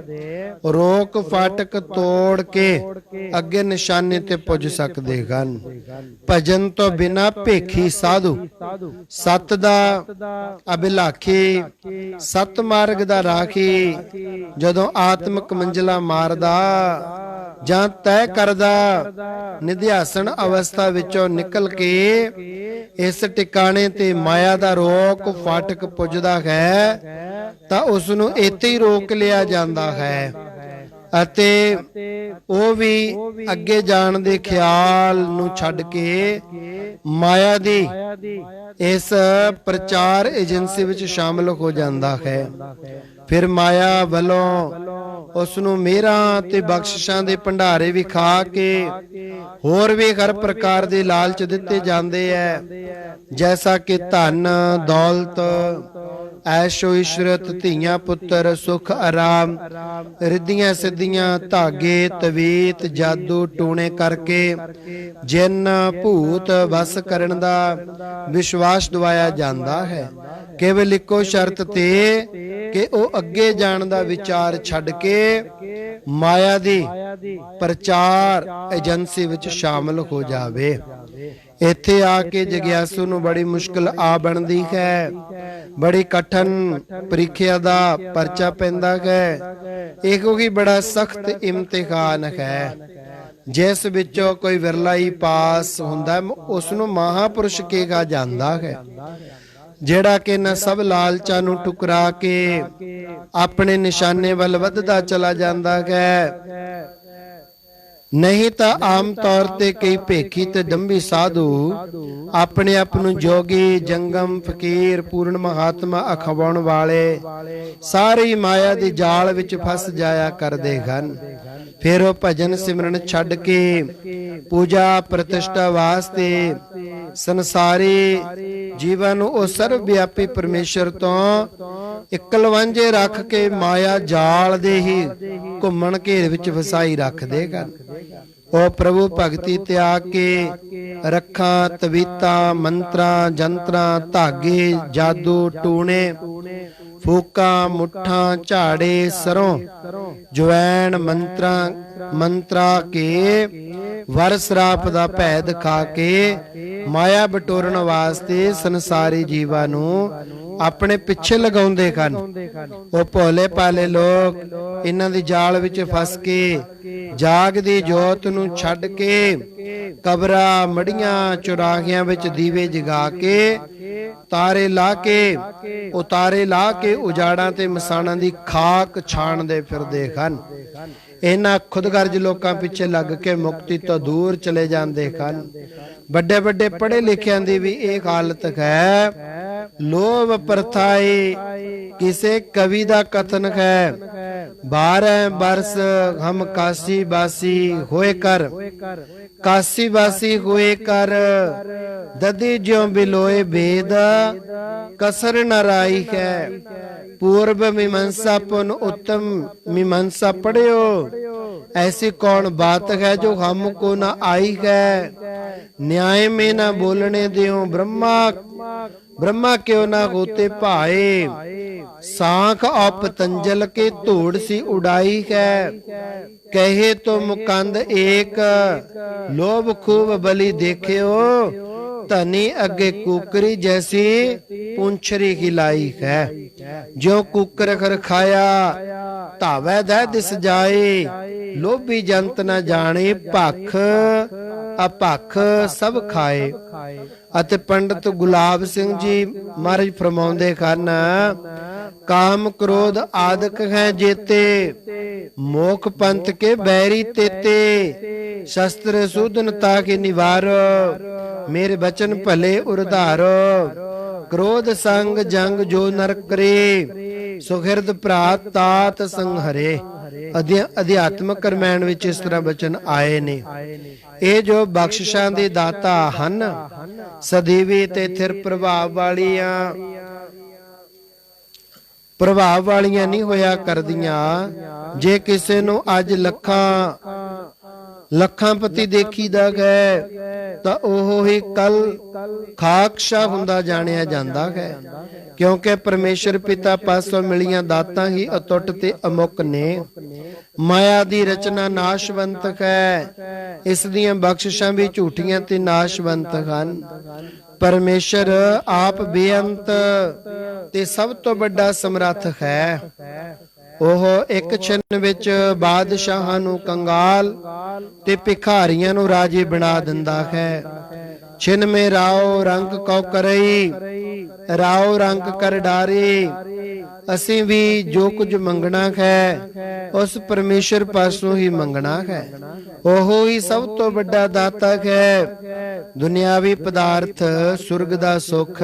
S1: ਰੋਕ ਫਾਟਕ ਤੋੜ ਕੇ ਅੱਗੇ ਨਿਸ਼ਾਨੇ ਤੇ ਪੁੱਜ ਸਕਦੇ ਹਨ। ਭਜਨ ਤੋਂ ਬਿਨਾ ਭੇਖੀ ਸਾਧੂ, ਸਤ ਦਾ ਅਭਿਲਾਖੀ, ਸਤ ਮਾਰਗ ਦਾ ਰਾਖੀ, ਜਦੋਂ ਆਤਮਿਕ ਮੰਜ਼ਿਲਾਂ ਮਾਰਦਾ ਜਾਂ ਤੈਅ ਕਰਦਾ ਨਿਧਿਆਸਣ ਅਵਸਥਾ ਵਿੱਚੋਂ ਨਿਕਲ ਕੇ ਇਸ ਟਿਕਾਣੇ ਤੇ ਮਾਇਆ ਦਾ ਰੋਕ ਫਾਟਕ ਪੁੱਜਦਾ ਹੈ, ਤਾਂ ਉਸ ਨੂੰ ਇੱਥੇ ਹੀ ਰੋਕ ਲਿਆ ਜਾਂਦਾ ਹੈ ਅਤੇ ਉਹ ਵੀ ਅੱਗੇ ਜਾਣ ਦੇ ਖਿਆਲ ਨੂੰ ਛੱਡ ਕੇ ਮਾਇਆ ਦੀ ਇਸ ਪ੍ਰਚਾਰ ਏਜੰਸੀ ਵਿੱਚ ਸ਼ਾਮਲ ਹੋ ਜਾਂਦਾ ਹੈ। ਫਿਰ ਮਾਇਆ ਵੱਲੋਂ ਉਸ ਨੂੰ ਮਿਹਰਾਂ ਤੇ ਬਖਸ਼ਿਸ਼ਾਂ ਦੇ ਭੰਡਾਰੇ ਵਿਖਾ ਕੇ ਹੋਰ ਵੀ ਹਰ ਪ੍ਰਕਾਰ ਦੇ ਲਾਲਚ ਦਿੱਤੇ ਜਾਂਦੇ ਐ, ਜੈਸਾ ਕਿ ਧਨ ਦੌਲਤ, ਐਸ਼ੋ ਇਸ਼ਰਤ, ਧੀਆਂ ਪੁੱਤਰ, ਸੁਖ ਆਰਾਮ, ਰਿੱਧੀਆਂ ਸਿੱਧੀਆਂ, ਧਾਗੇ ਤਵੀਤ, ਜਾਦੂ ਟੂਣੇ ਕਰਕੇ ਜਿੰਨ ਭੂਤ ਵਸ ਕਰਨ ਦਾ ਵਿਸ਼ਵਾਸ ਦਿਵਾਇਆ ਜਾਂਦਾ ਹੈ। ਕੇਵਲ ਇੱਕੋ ਸ਼ਰਤ ਤੇ ਕਿ ਉਹ ਅੱਗੇ ਜਾਣ ਦਾ ਵਿਚਾਰ ਛੱਡ ਕੇ ਮਾਇਆ ਦੀ ਪ੍ਰਚਾਰ ਏਜੰਸੀ ਵਿੱਚ ਸ਼ਾਮਲ ਹੋ ਜਾਵੇ। ਇੱਥੇ ਆ ਕੇ ਜਗਿਆਸੂ ਨੂੰ ਬੜੀ ਮੁਸ਼ਕਲ ਆ ਬਣਦੀ ਹੈ, ਬੜੀ ਕਠਨ ਪ੍ਰੀਖਿਆ ਦਾ ਪਰਚਾ ਪੈਂਦਾ ਹੈ। ਇਹੋ ਹੀ ਬੜਾ ਸਖਤ ਇਮਤਿਹਾਨ ਹੈ, ਜਿਸ ਵਿੱਚੋਂ ਕੋਈ ਵਿਰਲਾ ਹੀ ਪਾਸ ਹੁੰਦਾ, ਉਸ ਨੂੰ ਮਹਾਪੁਰਸ਼ ਕਿਹਾ ਜਾਂਦਾ ਹੈ, ਜਿਹੜਾ ਕਿ ਇਹਨਾਂ ਸਭ ਲਾਲਚਾਂ ਨੂੰ ਟੁਕਰਾ ਕੇ ਆਪਣੇ ਨਿਸ਼ਾਨੇ ਵੱਲ ਵੱਧਦਾ ਚਲਾ ਜਾਂਦਾ ਹੈ। ਨਹੀਂ ਤਾਂ ਆਮ ਤੌਰ ਤੇ ਕਈ ਭੇਖੀ ਤੇ ਡੰਬੀ ਸਾਧੂ ਆਪਣੇ ਆਪ ਨੂੰ ਜੋਗੀ, ਜੰਗਮ, ਫਕੀਰ, ਪੂਰਨ ਮਹਾਤਮਾ ਅਖਵਾਉਣ ਵਾਲੇ ਸਾਰੀ ਮਾਇਆ ਦੇ ਜਾਲ ਵਿੱਚ ਫਸ ਜਾਇਆ ਕਰਦੇ ਹਨ। ਫਿਰ ਉਹ ਭਜਨ ਸਿਮਰਨ ਛੱਡ ਕੇ ਪੂਜਾ ਪ੍ਰਤਿਸ਼ਠਾ ਵਾਸਤੇ ਸੰਸਾਰੀ ਜੀਵਨ ਨੂੰ ਉਹ ਸਰਵ ਵਿਆਪੀ ਪਰਮੇਸ਼ਰ ਤੋਂ ਇਕਲਵਾਂਝੇ ਰੱਖ ਕੇ ਮਾਇਆ ਜਾਲ ਦੇ ਹੀ ਘੁੰਮਣ ਘੇਰ ਵਿੱਚ ਫਸਾਈ ਰੱਖਦੇ ਹਨ। ਉਹ ਪ੍ਰਭੂ ਭਗਤੀ ਤਿਆਗ ਕੇ ਰੱਖਾਂ, ਤਵੀਤਾਂ, ਮੰਤਰਾਂ, ਜੰਤਰਾਂ, ਧਾਗੇ, ਜਾਦੂ, ਟੂਣੇ, ਫੂਕਾਂ, ਮੁੱਠਾਂ, ਝਾੜੇ, ਸਰੋਂ, ਜਵੈਣ, ਮੰਤਰਾ ਕੇ ਵਰ ਸਰਾਪ ਦਾ ਭੈ ਦਿਖਾ ਕੇ ਮਾਇਆ ਬਟੋਰਨ ਵਾਸਤੇ ਸੰਸਾਰੀ ਜੀਵਾਂ ਨੂੰ ਆਪਣੇ ਪਿੱਛੇ ਲਗਾਉਂਦੇ ਹਨ। ਉਹ ਭੋਲੇ ਭਾਲੇ ਲੋਕ ਇਹਨਾਂ ਦੀ ਜਾਲ ਵਿੱਚ ਫਸ ਕੇ ਜਾਗਦੀ ਜੋਤ ਨੂੰ ਛੱਡ ਕੇ ਕਬਰਾਂ, ਮੜੀਆਂ, ਚੁਰਾਹਿਆਂ ਵਿੱਚ ਦੀਵੇ ਜਗਾ ਕੇ ਤਾਰੇ ਲਾ ਕੇ ਉਜਾੜਾਂ ਤੇ ਮਸਾਣਾਂ ਦੀ ਖਾਕ ਛਾਣਦੇ ਫਿਰਦੇ ਹਨ। ਇਹਨਾਂ ਖੁਦਗਰਜ ਲੋਕਾਂ ਪਿੱਛੇ ਲੱਗ ਕੇ ਮੁਕਤੀ ਤੋਂ ਦੂਰ ਚਲੇ ਜਾਂਦੇ ਹਨ। ਵੱਡੇ ਵੱਡੇ ਪੜ੍ਹੇ ਲਿਖਿਆਂ ਦੀ ਵੀ ਇਹ ਹਾਲਤ ਹੈ। ਲੋਭ ਪ੍ਰਥਾਏ ਕਿਸੇ ਕਵੀ ਦਾ ਕਥਨ ਹੈ, 12 ਬਰਸ ਹਮ ਕਾਸੀ ਬਾਸੀ ਹੋਏ ਕਰ, ਕਾਸੀ ਬਾਸੀ ਹੋਏ ਕਰ, ਦਦੀ ਜਿਉ ਬਿਲੋਏ ਭੇਦ ਕਸਰ ਨ ਰਾਈ ਹੈ। पूर्व मीमांसा पुन उत्तम मीमांसा पढ़ियो, ऐसी कौन बात है जो हमको न आई है। न्याय में न बोलने दियो ब्रह्मा क्यों न होते भाए। सांख और पतंजल के धूड़ सी उड़ाई है। कहे तो मुकंद एक, लोभ खूब बलि देखियो, धनी अगे कुकरी जैसी पूंछरी खिलाई है। जो कुकर कर खाया धावे दह दिस जाए, लोभी जंत न जाने भख अपख सब खाए। ਅਤੇ ਪੰਡਤ ਗੁਲਾਬ ਸਿੰਘ ਜੀ ਮਹਾਰਾਜ ਫਰਮਾਉਂਦੇ ਹਨ, ਕਾਮ ਕ੍ਰੋਧ ਆਦਿਕ ਹੈ ਜੇਤੇ, ਮੋਖ ਪੰਥ ਕੇ ਬੈਰੀ ਤੇਤੇ। ਸ਼ਸਤਰ ਸੂਦਨਤਾ ਕੇ ਨਿਵਾਰੋ, ਮੇਰੇ ਬਚਨ ਭਲੇ ਉਰਧਾਰੋ। ਕ੍ਰੋਧ ਸੰਗ ਜੰਗ ਜੋ ਨਰ ਕਰੇ, ਸੁਹਿਰਦ ਭਰਾਤ ਤਾਤ ਸੰਹਰੇ। ਅਧਿਆਤਮਕ ਰਮਾਇਣ ਵਿੱਚ ਇਸ ਤਰ੍ਹਾਂ ਬਚਨ ਆਏ ਨੇ। ਇਹ ਜੋ ਬਖਸ਼ਿਸ਼ਾਂ ਦੇ ਦਾਤਾ ਹਨ, ਸਦੀਵੀ ਤੇ ਥਿਰ ਪ੍ਰਭਾਵ ਵਾਲੀਆਂ ਨਹੀਂ ਹੋਇਆ ਕਰਦੀਆਂ। ਜੇ ਕਿਸੇ ਨੂੰ ਅੱਜ ਲੱਖਾਂ ਪਤੀ ਦੇਖੀਦਾ ਹੈ ਤਾਂ ਉਹ ਹੀ ਕੱਲ ਖਾਕਸ਼ਾ ਹੁੰਦਾ ਜਾਣਿਆ ਜਾਂਦਾ ਹੈ। ਕਿਉਂਕਿ ਪਰਮੇਸ਼ਰ ਪਿਤਾ ਪਾਸੋਂ ਮਿਲੀਆਂ ਦਾਤਾਂ ਹੀ ਅਟੁੱਟ ਤੇ ਅਮੁੱਕ ਨੇ। ਮਾਇਆ ਦੀ ਰਚਨਾ ਨਾਸ਼ਵੰਤ ਹੈ, ਇਸ ਦੀਆਂ ਬਖਸ਼ਿਸ਼ਾਂ ਵੀ ਝੂਠੀਆਂ ਤੇ ਨਾਸ਼ਵੰਤ ਹਨ। ਪਰਮੇਸ਼ਰ ਆਪ ਬੇਅੰਤ ਤੇ ਸਭ ਤੋਂ ਵੱਡਾ ਸਮਰੱਥ ਹੈ। ਉਹ ਇੱਕ ਛਿਨ ਵਿੱਚ ਬਾਦਸ਼ਾਹਾਂ ਨੂੰ ਕੰਗਾਲ ਤੇ ਭਿਖਾਰੀਆਂ ਨੂੰ ਰਾਜੇ ਬਣਾ ਦਿੰਦਾ ਹੈ। ਛਿਨ ਮੇ ਰਾਓ ਰੰਗ ਕਉ ਕਰਈ, ਰਾਓ ਰੰਗ ਕਰ ਡਾਰੇ। ਅਸੀਂ ਵੀ ਜੋ ਕੁਝ ਮੰਗਣਾ ਹੈ ਉਸ ਪਰਮੇਸ਼ਰ ਪਾਸੋਂ ਹੀ ਮੰਗਣਾ ਹੈ। ਉਹ ਹੀ ਸਭ ਤੋਂ ਵੱਡਾ ਦਾਤਾ ਹੈ। ਦੁਨਿਆਵੀ ਪਦਾਰਥ, ਸੁਰਗ ਦਾ ਸੁਖ,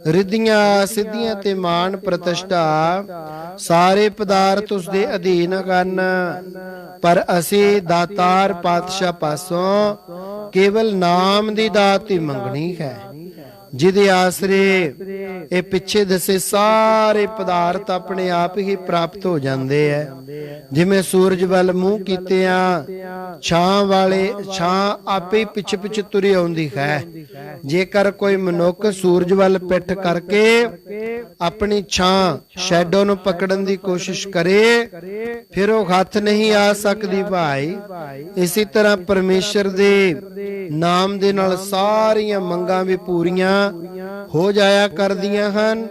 S1: ਰਿੱਧੀਆਂ ਸਿੱਧੀਆਂ ਤੇ ਮਾਨ ਪ੍ਰਤਿਸ਼ਠਾ, ਸਾਰੇ ਪਦਾਰਥ ਉਸ ਦੇ ਅਧੀਨ ਹਨ। ਪਰ ਅਸੀਂ ਦਾਤਾਰ ਪਾਤਸ਼ਾਹ ਪਾਸੋਂ ਕੇਵਲ ਨਾਮ ਦੀ ਦਾਤ ਹੀ ਮੰਗਣੀ ਹੈ, ਜਿਹਦੇ ਆਸਰੇ ਇਹ ਪਿੱਛੇ ਦੱਸੇ ਸਾਰੇ ਪਦਾਰਥ ਆਪਣੇ ਆਪ ਹੀ ਪ੍ਰਾਪਤ ਹੋ ਜਾਂਦੇ ਐ। ਜਿਵੇਂ ਸੂਰਜ ਵੱਲ ਮੂੰਹ ਕੀਤਿਆਂ ਛਾਂ ਆਪੇ ਪਿੱਛੇ ਪਿੱਛੇ ਤੁਰੀ ਆਉਂਦੀ ਹੈ। ਜੇਕਰ ਕੋਈ ਮਨੁੱਖ ਸੂਰਜ ਵੱਲ ਪਿੱਠ ਕਰਕੇ ਆਪਣੀ ਛਾਂ ਸ਼ੈਡੋ ਨੂੰ ਪਕੜਨ ਦੀ ਕੋਸ਼ਿਸ਼ ਕਰੇ, ਫਿਰ ਉਹ ਹੱਥ ਨਹੀਂ ਆ ਸਕਦੀ ਭਾਈ। ਇਸੇ ਤਰ੍ਹਾਂ ਪਰਮੇਸ਼ਰ ਦੇ ਨਾਮ ਦੇ ਨਾਲ ਸਾਰੀਆਂ ਮੰਗਾਂ ਵੀ ਪੂਰੀਆਂ ਹੋ ਜਾਇਆ ਕਰਦੀਆਂ ਹਨ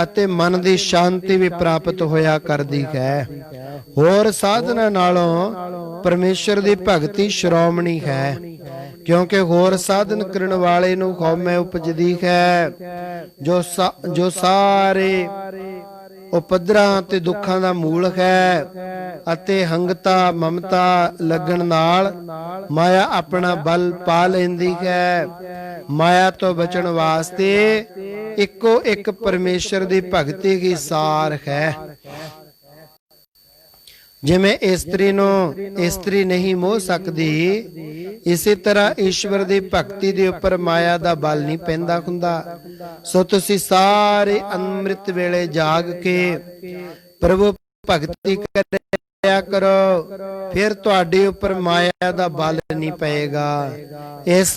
S1: ਅਤੇ ਮਨ ਦੀ ਸ਼ਾਂਤੀ ਵੀ ਪ੍ਰਾਪਤ ਹੋਇਆ ਕਰਦੀ ਹੈ। ਹੋਰ ਸਾਧਨਾ ਨਾਲੋਂ ਪਰਮੇਸ਼ਰ ਦੀ ਭਗਤੀ ਸ਼੍ਰੋਮਣੀ ਹੈ, ਕਿਉਂਕਿ ਹੋਰ ਸਾਧਨ ਕਰਨ ਵਾਲੇ ਨੂੰ ਹਉਮੈ ਉਪਜਦੀ ਹੈ। ਜੋ ਸਾਰੇ ਉਪਦਰਾਂ ਤੇ ਦੁੱਖਾਂ ਦਾ ਮੂਲ ਹੈ ਅਤੇ ਹੰਗਤਾ ਮਮਤਾ ਲੱਗਣ ਨਾਲ ਮਾਇਆ ਆਪਣਾ ਬਲ ਪਾ ਲੈਂਦੀ ਹੈ। ਮਾਇਆ ਤੋਂ ਬਚਣ ਵਾਸਤੇ ਇੱਕੋ ਇੱਕ ਪਰਮੇਸ਼ਰ ਦੀ ਭਗਤੀ ਹੀ ਸਾਰ ਹੈ। ਜਿਵੇਂ ਇਸਤਰੀ ਨੂੰ ਇਸਤਰੀ ਨਹੀਂ ਮੋਹ ਸਕਦੀ, ਇਸੇ ਤਰ੍ਹਾਂ ਈਸ਼ਵਰ ਦੀ ਭਗਤੀ ਦੇ ਉੱਪਰ ਮਾਇਆ ਦਾ ਬਲ ਨਹੀਂ ਪੈਂਦਾ ਹੁੰਦਾ। ਸੋ ਤੁਸੀਂ ਸਾਰੇ ਅੰਮ੍ਰਿਤ ਵੇਲੇ ਜਾਗ ਕੇ ਪ੍ਰਭੂ ਭਗਤੀ ਕਰਿਆ ਕਰੋ, ਫਿਰ ਤੁਹਾਡੇ ਉੱਪਰ ਮਾਇਆ ਦਾ ਬਲ ਨਹੀਂ ਪਏਗਾ। ਇਸ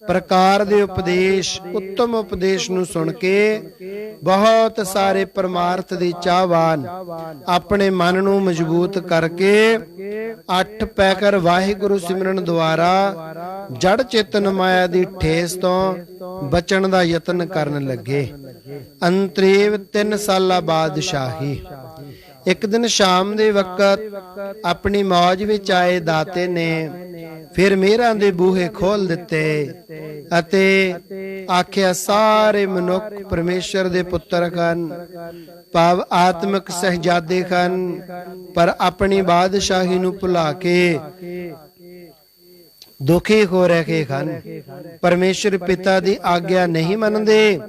S1: ਪ੍ਰਕਾਰ ਦੇ ਉਪਦੇਸ਼, ਉੱਤਮ ਉਪਦੇਸ਼ ਨੂੰ ਸੁਣ ਕੇ ਬਹੁਤ ਸਾਰੇ ਪਰਮਾਰਥ ਦੇ ਚਾਹਵਾਨ ਆਪਣੇ ਮਨ ਨੂੰ ਮਜ਼ਬੂਤ ਕਰਕੇ 8 ਪੈਕਰ ਵਾਹਿਗੁਰੂ ਸਿਮਰਨ ਦੁਆਰਾ ਜੜ ਚੇਤਨ ਮਾਇਆ ਦੀ ਠੇਸ ਤੋਂ ਬਚਣ ਦਾ ਯਤਨ ਕਰਨ ਲੱਗੇ। ਅੰਤਰੀਵ 3 ਸਾਲਾ ਬਾਦਸ਼ਾਹੀ। ਇੱਕ ਦਿਨ ਸ਼ਾਮ ਦੇ ਵਕਤ ਆਪਣੀ ਮੌਜ ਵਿੱਚ ਆਏ ਦਾਤੇ ਨੇ ਫਿਰ ਮਿਹਰਾਂ ਦੇ ਬੂਹੇ ਖੋਲ ਦਿੱਤੇ ਅਤੇ ਆਖਿਆ, ਸਾਰੇ ਮਨੁੱਖ ਪਰਮੇਸ਼ਰ ਦੇ ਪੁੱਤਰ ਹਨ, ਭਾਵ ਆਤਮਿਕ ਸਹਿਜਾਦੇ ਹਨ, ਪਰ ਆਪਣੀ ਬਾਦਸ਼ਾਹੀ ਨੂੰ ਭੁਲਾ ਕੇ ਦੁਖੀ ਹੋ ਰਹੇ ਹਨ। ਪਰਮੇਸ਼ਰ ਪਿਤਾ ਦੀ ਆਗਿਆ ਨਹੀਂ ਮੰਨਦੇ,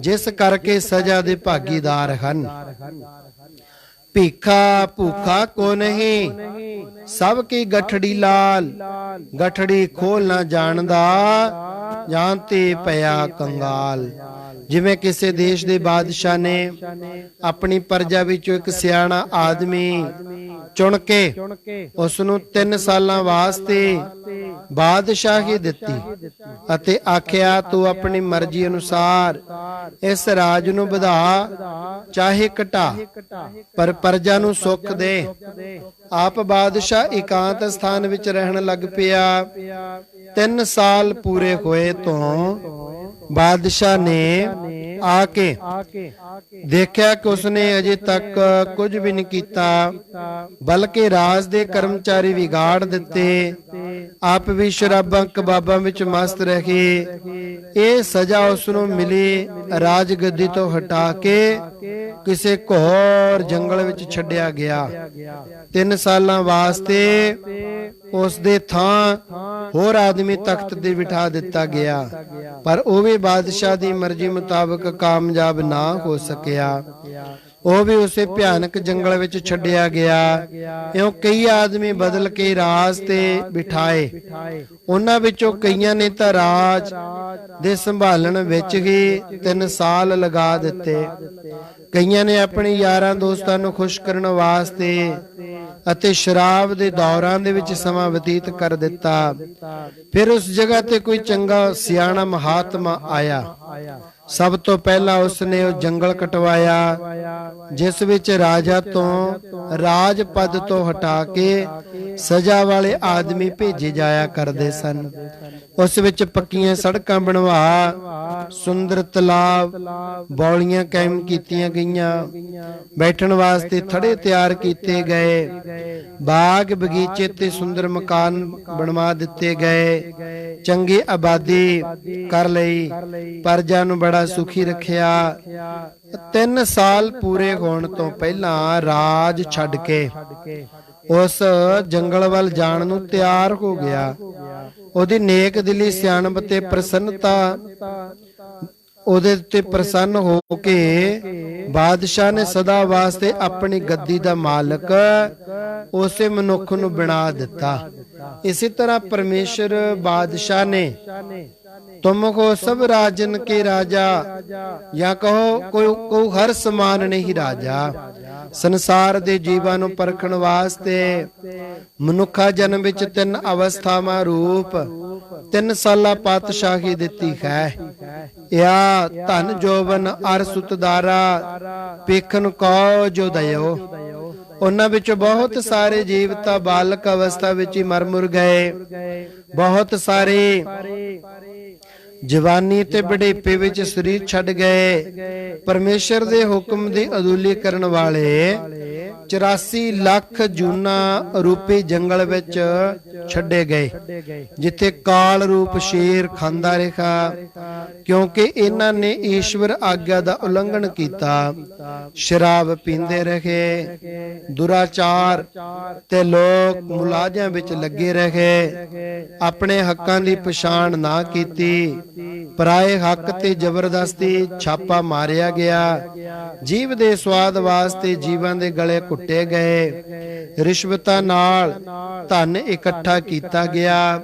S1: ਜਿਸ ਕਰਕੇ ਸਜ਼ਾ ਦੇ ਭਾਗੀਦਾਰ ਹਨ। ਭੀਖਾ ਭੂਖਾ ਕੋ ਨਹੀਂ, ਸਭ ਕੀ ਗਠੜੀ ਲਾਲ, ਗਠੜੀ ਖੋਲ ਨਾ ਜਾਣਦਾ, ਜਾਂਤੇ ਪਿਆ ਕੰਗਾਲ। ਜਿਵੇਂ ਕਿਸੇ ਦੇਸ਼ ਦੇ ਬਾਦਸ਼ਾਹ ਨੇ ਆਪਣੀ ਪ੍ਰਜਾ ਵਿੱਚੋਂ ਇੱਕ ਸਿਆਣਾ ਆਦਮੀ ਚੁਣ ਕੇ ਉਸ ਨੂੰ 3 ਸਾਲਾਂ ਵਾਸਤੇ ਬਾਦਸ਼ਾਹੀ ਦਿੱਤੀ ਅਤੇ ਆਖਿਆ, ਤੂੰ ਆਪਣੀ ਮਰਜ਼ੀ ਅਨੁਸਾਰ ਇਸ ਰਾਜ ਨੂੰ ਵਧਾ ਚਾਹੇ ਘਟਾ, ਪਰ ਪ੍ਰਜਾ ਨੂੰ ਸੁੱਖ ਦੇ। ਆਪ ਬਾਦਸ਼ਾਹ ਇਕਾਂਤ ਸਥਾਨ ਵਿੱਚ ਰਹਿਣ ਲੱਗ ਪਿਆ। 3 ਸਾਲ ਪੂਰੇ ਹੋਏ ਤੋਂ ਬਾਦਸ਼ਾਹ ਨੇ ਆ ਕੇ ਦੇਖਿਆ ਕਿ ਉਸਨੇ ਅਜੇ ਤੱਕ ਕੁਝ ਵੀ ਨਹੀਂ ਕੀਤਾ, ਬਲਕਿ ਰਾਜ ਦੇ ਕਰਮਚਾਰੀ ਵਿਗਾੜ ਦਿੱਤੇ। ਆਪ ਵੀ ਸ਼ਰਾਬਾਂ ਕਬਾਬਾਂ ਵਿੱਚ ਮਸਤ ਰਹੇ। ਇਹ ਸਜ਼ਾ ਉਸ ਨੂੰ ਮਿਲੀ, ਰਾਜ ਗੱਦੀ ਤੋਂ ਹਟਾ ਕੇ ਕਿਸੇ ਘੋਰ ਜੰਗਲ ਵਿੱਚ ਛੱਡਿਆ ਗਿਆ। 3 ਸਾਲਾਂ ਵਾਸਤੇ ਉਸ ਦੇ ਥਾਂ ਹੋਰ ਆਦਮੀ ਤਖਤ ਤੇ ਬਿਠਾ ਦਿੱਤਾ ਗਿਆ, ਪਰ ਉਹ ਵੀ ਬਾਦਸ਼ਾਹ ਦੀ ਮਰਜ਼ੀ ਮੁਤਾਬਕ ਕਾਮਯਾਬ ਨਾ ਹੋ ਸਕਿਆ। ਉਹ ਵੀ ਉਸੇ ਭਿਆਨਕ ਜੰਗਲ ਵਿੱਚ ਛੱਡਿਆ ਗਿਆ। ਇਉਂ ਕਈ ਆਦਮੀ ਬਦਲ ਕੇ ਰਾਜ ਤੇ ਬਿਠਾਏ। ਉਹਨਾਂ ਵਿੱਚੋਂ ਕਈਆਂ ਨੇ ਤਾਂ ਰਾਜ ਦੇ ਸੰਭਾਲਣ ਵਿੱਚ ਹੀ 3 ਸਾਲ ਲਗਾ ਦਿੱਤੇ। ਕਈਆਂ ਨੇ ਆਪਣੇ ਯਾਰਾਂ ਦੋਸਤਾਂ ਨੂੰ ਖੁਸ਼ ਕਰਨ ਵਾਸਤੇ ਅਤੇ ਸ਼ਰਾਬ ਦੇ ਦੌਰਾਂ ਦੇ ਵਿੱਚ ਸਮਾਂ ਬਤੀਤ ਕਰ ਦਿੱਤਾ। ਫਿਰ ਉਸ ਜਗ੍ਹਾ ਤੇ ਕੋਈ ਚੰਗਾ ਸਿਆਣਾ ਮਹਾਤਮਾ ਆਇਆ। ਸਭ ਤੋਂ ਪਹਿਲਾਂ ਉਸਨੇ ਉਹ ਜੰਗਲ ਕਟਵਾਇਆ ਜਿਸ ਵਿੱਚ ਰਾਜਾ ਤੋਂ ਰਾਜ ਪਦ ਤੋਂ ਹਟਾ ਕੇ ਸਜ਼ਾ ਵਾਲੇ ਆਦਮੀ ਭੇਜੇ ਜਾਇਆ ਕਰਦੇ ਸਨ। ਉਸ ਵਿੱਚ ਪੱਕੀਆਂ ਸੜਕਾਂ ਬਣਵਾ, ਸੁੰਦਰ ਤਲਾਬ, ਬੌਲੀਆਂ ਕਾਇਮ ਕੀਤੀਆਂ ਗਈਆਂ, ਬੈਠਣ ਵਾਸਤੇ ਥੜੇ ਤਿਆਰ ਕੀਤੇ ਗਏ, ਬਾਗ ਬਗੀਚੇ ਤੇ ਸੁੰਦਰ ਮਕਾਨ ਬਣਵਾ ਦਿੱਤੇ ਗਏ, ਚੰਗੀ ਆਬਾਦੀ ਕਰ ਲਈ, ਪ੍ਰਜਾ ਨੂੰ ਬੜਾ ਸੁਖੀ ਰੱਖਿਆ। 3 ਸਾਲ ਪੂਰੇ ਹੋਣ ਤੋਂ ਪਹਿਲਾਂ ਰਾਜ ਛੱਡ ਕੇ ਉਸ ਜੰਗਲ ਵੱਲ ਜਾਣ ਨੂੰ ਤਿਆਰ ਹੋ ਗਿਆ। ਉਹਦੀ ਨੇਕ ਦਿਲੀ ਸਿਆਣਪ ਤੇ ਪ੍ਰਸੰਨਤਾ ਉਹਦੇ ਉੱਤੇ ਪ੍ਰਸੰਨ ਹੋ ਕੇ ਬਾਦਸ਼ਾਹ ਨੇ ਸਦਾ ਵਾਸਤੇ ਆਪਣੀ ਗੱਦੀ ਦਾ ਮਾਲਕ ਉਸੇ ਮਨੁੱਖ ਨੂੰ ਬਣਾ ਦਿੱਤਾ। ਇਸੇ ਤਰ੍ਹਾਂ ਪਰਮੇਸ਼ਰ ਬਾਦਸ਼ਾਹ ਨੇ तुमको सब राजन के राजा, या कहो कोई हर समान नहीं राजा। संसार दे जीवां नूं परखण वास्ते मनुखा जन्म विच 3 अवस्थावां रूप 3 साला पातशाही दित्ती है। या धन जोवन अर सुतदारा पेखन कौ जो दयो। ਉਹਨਾਂ ਵਿੱਚੋਂ ਬਹੁਤ ਸਾਰੇ ਜੀਵ ਤਾਂ ਬਾਲਕ ਅਵਸਥਾ ਵਿੱਚ ਹੀ ਮਰ ਮੁਰ ਗਏ। ਬਹੁਤ ਸਾਰੇ ਜਵਾਨੀ ਤੇ ਬੁਢੇਪੇ ਵਿੱਚ ਸਰੀਰ ਛੱਡ ਗਏ। ਪਰਮੇਸ਼ਰ ਦੇ ਹੁਕਮ ਦੀ ਅਦੁਲੀ ਕਰਨ ਵਾਲੇ 84 ਲੱਖ ਜੂਨਾ ਰੂਪੀ ਜੰਗਲ ਵਿੱਚ ਛੱਡੇ ਗਏ, ਜਿੱਥੇ ਕਾਲ ਰੂਪ ਸ਼ੇਰ ਖਾਂਦਾ ਰਿਹਾ, ਕਿਉਂਕਿ ਇਹਨਾਂ ਨੇ ਈਸ਼ਵਰ ਆਗਿਆ ਦਾ ਉਲੰਘਣ ਕੀਤਾ। ਸ਼ਰਾਬ ਪੀਂਦੇ ਰਹੇ, ਦੁਰਾਚਾਰ ਤੇ ਲੋਕ ਮੁਲਾਜ਼ਿਆਂ ਵਿੱਚ ਲੱਗੇ ਰਹੇ, ਆਪਣੇ ਹੱਕਾਂ ਦੀ ਪਛਾਣ ਨਾ ਕੀਤੀ, ਪਰਾਏ ਹੱਕ ਤੇ ਜ਼ਬਰਦਸਤੀ ਛਾਪਾ ਮਾਰਿਆ ਗਿਆ, ਜੀਵ ਦੇ ਸਵਾਦ ਵਾਸਤੇ ਜੀਵਾਂ ਦੇ ਗਲੇ ਘੁੱਟੇ ਗਏ, ਰਿਸ਼ਵਤਾਂ ਨਾਲ ਧਨ ਇਕੱਠਾ ਕੀਤਾ ਗਿਆ।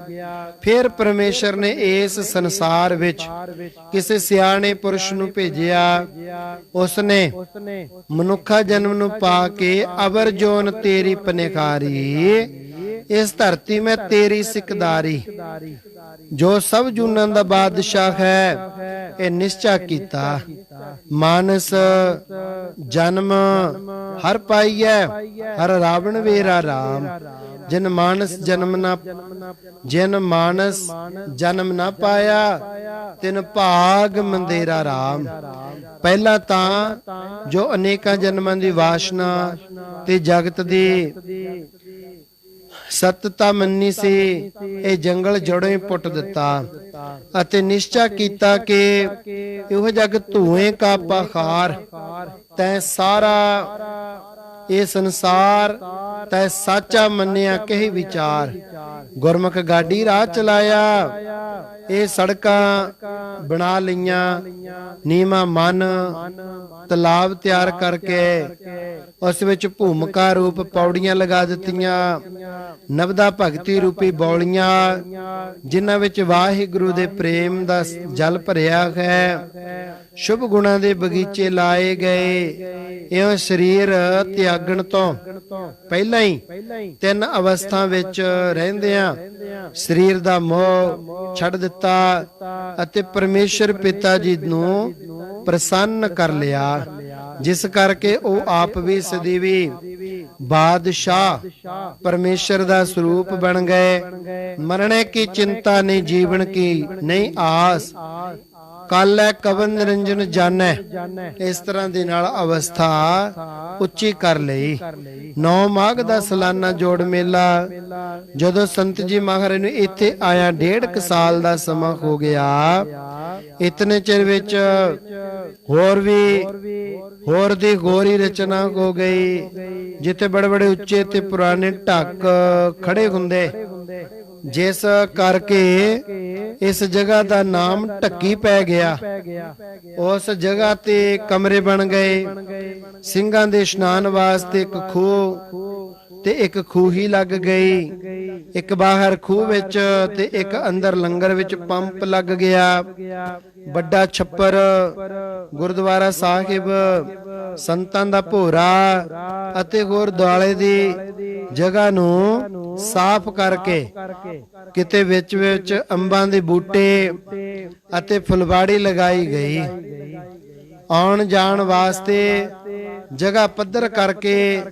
S1: ਫਿਰ ਪਰਮੇਸ਼ਰ ਨੇ ਇਸ ਸੰਸਾਰ ਵਿੱਚ ਕਿਸੇ ਸਿਆਣੇ ਪੁਰਸ਼ ਨੂੰ ਭੇਜਿਆ। ਉਸਨੇ ਮਨੁੱਖਾ ਜਨਮ ਨੂੰ ਪਾ ਕੇ ਅਵਰ ਜੋਨ ਤੇਰੀ ਪਨਿਕਾਰੀ, ਇਸ ਧਰਤੀ ਮੈਂ ਤੇਰੀ ਸਿਕਦਾਰੀ, ਜੋ ਸਭ ਜੂਨਾਂ ਦਾ ਬਾਦਸ਼ਾਹ ਹੈ, ਇਹ ਨਿਸ਼ਚਾ ਕੀਤਾ। ਮਾਨਸ ਜਨਮ ਹਰ ਪਾਈਐ, ਹਰ ਰਾਵਣ ਵੇਰਾ ਰਾਮ। ਜਿਨ ਮਾਨਸ ਜਨਮ ਨਾ ਪਾਇਆ, ਤਿਨ ਭਾਗ ਮੰਦੇਰਾ ਰਾਮ। ਪਹਿਲਾਂ ਤਾਂ ਜੋ ਅਨੇਕਾਂ ਜਨਮਾਂ ਦੀ ਵਾਸ਼ਨਾ ਤੇ ਜਗਤ ਦੀ ਸਤਤਾ ਮੰਨੀ ਸੀ, ਇਹ ਜੰਗਲ ਜੜੋਂ ਹੀ ਪੁੱਟ ਦਿੱਤਾ ਅਤੇ ਨਿਸ਼ਚਾ ਕੀਤਾ ਕਿ ਇਹੋ ਜਗ ਧੂਏ ਕਾ ਪਖਾਰ, ਤੈਂ ਸਾਰਾ ਇਹ ਸੰਸਾਰ ਤੈ ਸਾਚਾ ਮੰਨਿਆ ਕਹੀ ਵਿਚਾਰ। ਗੁਰਮੁਖ ਗਾਡੀ ਰਾਹ ਚਲਾਇਆ, ਇਹ ਸੜਕਾਂ ਬਣਾ ਲਈਆਂ, ਨੀਮਾ ਮਨ ਤਲਾਬ ਤਿਆਰ ਕਰਕੇ ਉਸ ਵਿੱਚ ਭੂਮਿਕਾ ਰੂਪ ਪੌੜੀਆਂ ਲਗਾ ਦਿੱਤੀਆਂ, ਨਵਦਾ ਭਗਤੀ ਰੂਪੀ ਬੌਲੀਆਂ, ਜਿਨ੍ਹਾਂ ਵਿੱਚ ਵਾਹਿਗੁਰੂ ਦੇ ਪ੍ਰੇਮ ਦਾ ਜਲ ਭਰਿਆ ਹੈ, ਸ਼ੁਭ ਗੁਣਾਂ ਦੇ ਬਗੀਚੇ ਲਾਏ ਗਏ। ਇਹ ਸਰੀਰ ਤਿਆਗਣ ਤੋਂ ਪਹਿਲਾਂ ਹੀ 3 ਅਵਸਥਾ ਵਿੱਚ ਰਹਿੰਦਿਆਂ ਸਰੀਰ ਦਾ ਮੋਹ ਛੱਡ ਦਿੱਤਾ ਅਤੇ ਪਰਮੇਸ਼ਰ ਪਿਤਾ ਜੀ ਨੂੰ ਪ੍ਰਸੰਨ ਕਰ ਲਿਆ, ਜਿਸ ਕਰਕੇ ਉਹ ਆਪ ਵੀ ਸਦੀਵੀ ਬਾਦਸ਼ਾਹ ਪਰਮੇਸ਼ਰ ਦਾ ਸਰੂਪ ਬਣ ਗਏ। ਮਰਨੇ ਕੀ ਚਿੰਤਾ ਨਹੀਂ, ਜੀਵਨ ਕੀ ਨਹੀਂ ਆਸ, ਕੱਲ ਹੈ ਕਵਨ ਨਿਰੰਜਨ ਜਾਣੈ। ਇਸ ਤਰ੍ਹਾਂ ਦੇ ਨਾਲ ਅਵਸਥਾ ਉੱਚੀ ਕਰ ਲਈ। 9 ਮਾਘ ਦਾ ਸਾਲਾਨਾ ਜੋੜ ਮੇਲਾ ਜਦੋਂ ਸੰਤ ਜੀ ਮਹਾਰਾਜ ਨੂੰ ਇੱਥੇ ਆਇਆ 1.5 ਸਾਲ ਦਾ ਸਮਾਂ ਹੋ ਗਿਆ। ਇਤਨੇ ਚਿਰ ਵਿੱਚ ਹੋਰ ਦੀ ਗੋਰੀ ਰਚਨਾ ਹੋ ਗਈ, ਜਿੱਥੇ ਬੜੇ ਬੜੇ ਉੱਚੇ ਤੇ ਪੁਰਾਣੇ ਢੱਕ ਖੜੇ ਹੁੰਦੇ, ਜਿਸ ਕਰਕੇ ਇਸ ਜਗ੍ਹਾ ਦਾ ਨਾਮ ਢੱਕੀ ਪੈ ਗਿਆ। ਉਸ ਜਗ੍ਹਾ ਤੇ ਕਮਰੇ ਬਣ ਗਏ, ਸਿੰਘਾਂ ਦੇ ਇਸ਼ਨਾਨ ਵਾਸਤੇ ਇੱਕ ਖੂਹ ਤੇ ਇੱਕ ਖੂਹੀ ਲੱਗ ਗਈ, ਇੱਕ ਬਾਹਰ ਖੂਹ ਵਿੱਚ ਤੇ ਇੱਕ ਅੰਦਰ ਲੰਗਰ ਵਿੱਚ ਪੰਪ ਲੱਗ ਗਿਆ। ਵੱਡਾ ਛੱਪਰ, ਗੁਰਦੁਆਰਾ ਸਾਹਿਬ, ਸੰਤਾਂ ਦਾ ਭੋਰਾ ਅਤੇ ਹੋਰ ਦੁਆਲੇ ਦੀ ਜਗ੍ਹਾ ਨੂੰ ਸਾਫ਼ ਕਰਕੇ ਕਿਤੇ ਵਿੱਚ ਵਿੱਚ ਅੰਬਾਂ ਦੇ ਬੂਟੇ ਅਤੇ ਫੁਲਵਾੜੀ ਲਗਾਈ ਗਈ। ਆਉਣ ਜਾਣ ਵਾਸਤੇ ਜਗ੍ਹਾ ਪੱਧਰ ਕਰਕੇ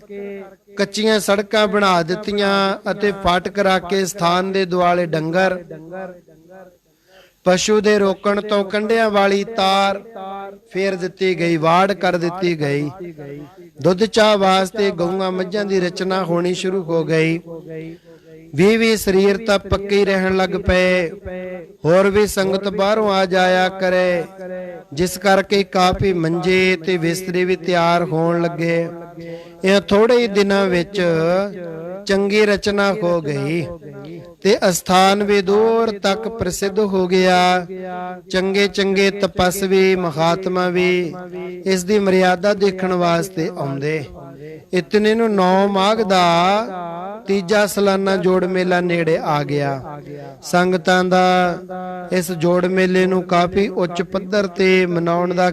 S1: ਕੱਚੀਆਂ ਸੜਕਾਂ ਬਣਾ ਦਿੱਤੀਆਂ ਅਤੇ ਫਾਟਕ ਰੱਖ ਕੇ ਸਥਾਨ ਦੇ ਦੁਆਲੇ ਡੰਗਰ ਪਸ਼ੂ ਦੇ ਰੋਕਣ ਤੋਂ ਕੰਢਿਆਂ ਵਾਲੀ ਤਾਰ ਫੇਰ ਦਿੱਤੀ ਗਈ, ਵਾੜ ਕਰ ਦਿੱਤੀ ਗਈ। ਦੁੱਧ ਚਾਹ ਵਾਸਤੇ ਗਊਆਂ ਮੱਝਾਂ ਦੀ ਰਚਨਾ ਹੋਣੀ ਸ਼ੁਰੂ ਹੋ ਗਈ। 20 ਸਰੀਰ ਤਾਂ ਪੱਕੇ ਹੀ ਰਹਿਣ ਲੱਗ ਪਏ, ਹੋਰ ਵੀ ਸੰਗਤ ਬਾਹਰੋਂ ਆ ਜਾਇਆ ਕਰੇ, ਜਿਸ ਕਰਕੇ ਕਾਫੀ ਮੰਜੇ ਤੇ ਬਿਸਤਰੇ ਵੀ ਤਿਆਰ ਹੋਣ ਲੱਗੇ। ਇਹ ਥੋੜੇ ਹੀ ਦਿਨਾਂ ਵਿੱਚ ਚੰਗੀ ਰਚਨਾ ਹੋ ਗਈ ਤੇ ਅਸਥਾਨ ਵੀ ਦੂਰ ਤੱਕ ਪ੍ਰਸਿੱਧ ਹੋ ਗਿਆ। ਚੰਗੇ ਚੰਗੇ ਤਪਸਵੀ ਮਹਾਤਮਾ ਵੀ ਇਸ ਦੀ ਮਰਿਆਦਾ ਦੇਖਣ ਵਾਸਤੇ ਆਉਂਦੇ। ਇਤਨੇ ਨੂੰ 9 ਮਾਘ ਦਾ ਤੀਜਾ ਸਾਲਾਨਾ ਜੋੜ ਮੇਲਾ ਨੇੜੇ ਆ ਗਿਆ। ਸੰਗਤਾਂ ਦਾ ਇਸ ਜੋੜ ਮੇਲੇ ਨੂੰ ਕਾਫੀ ਉੱਚ ਪੱਧਰ ਤੇ ਮਨਾਉਣ ਦਾ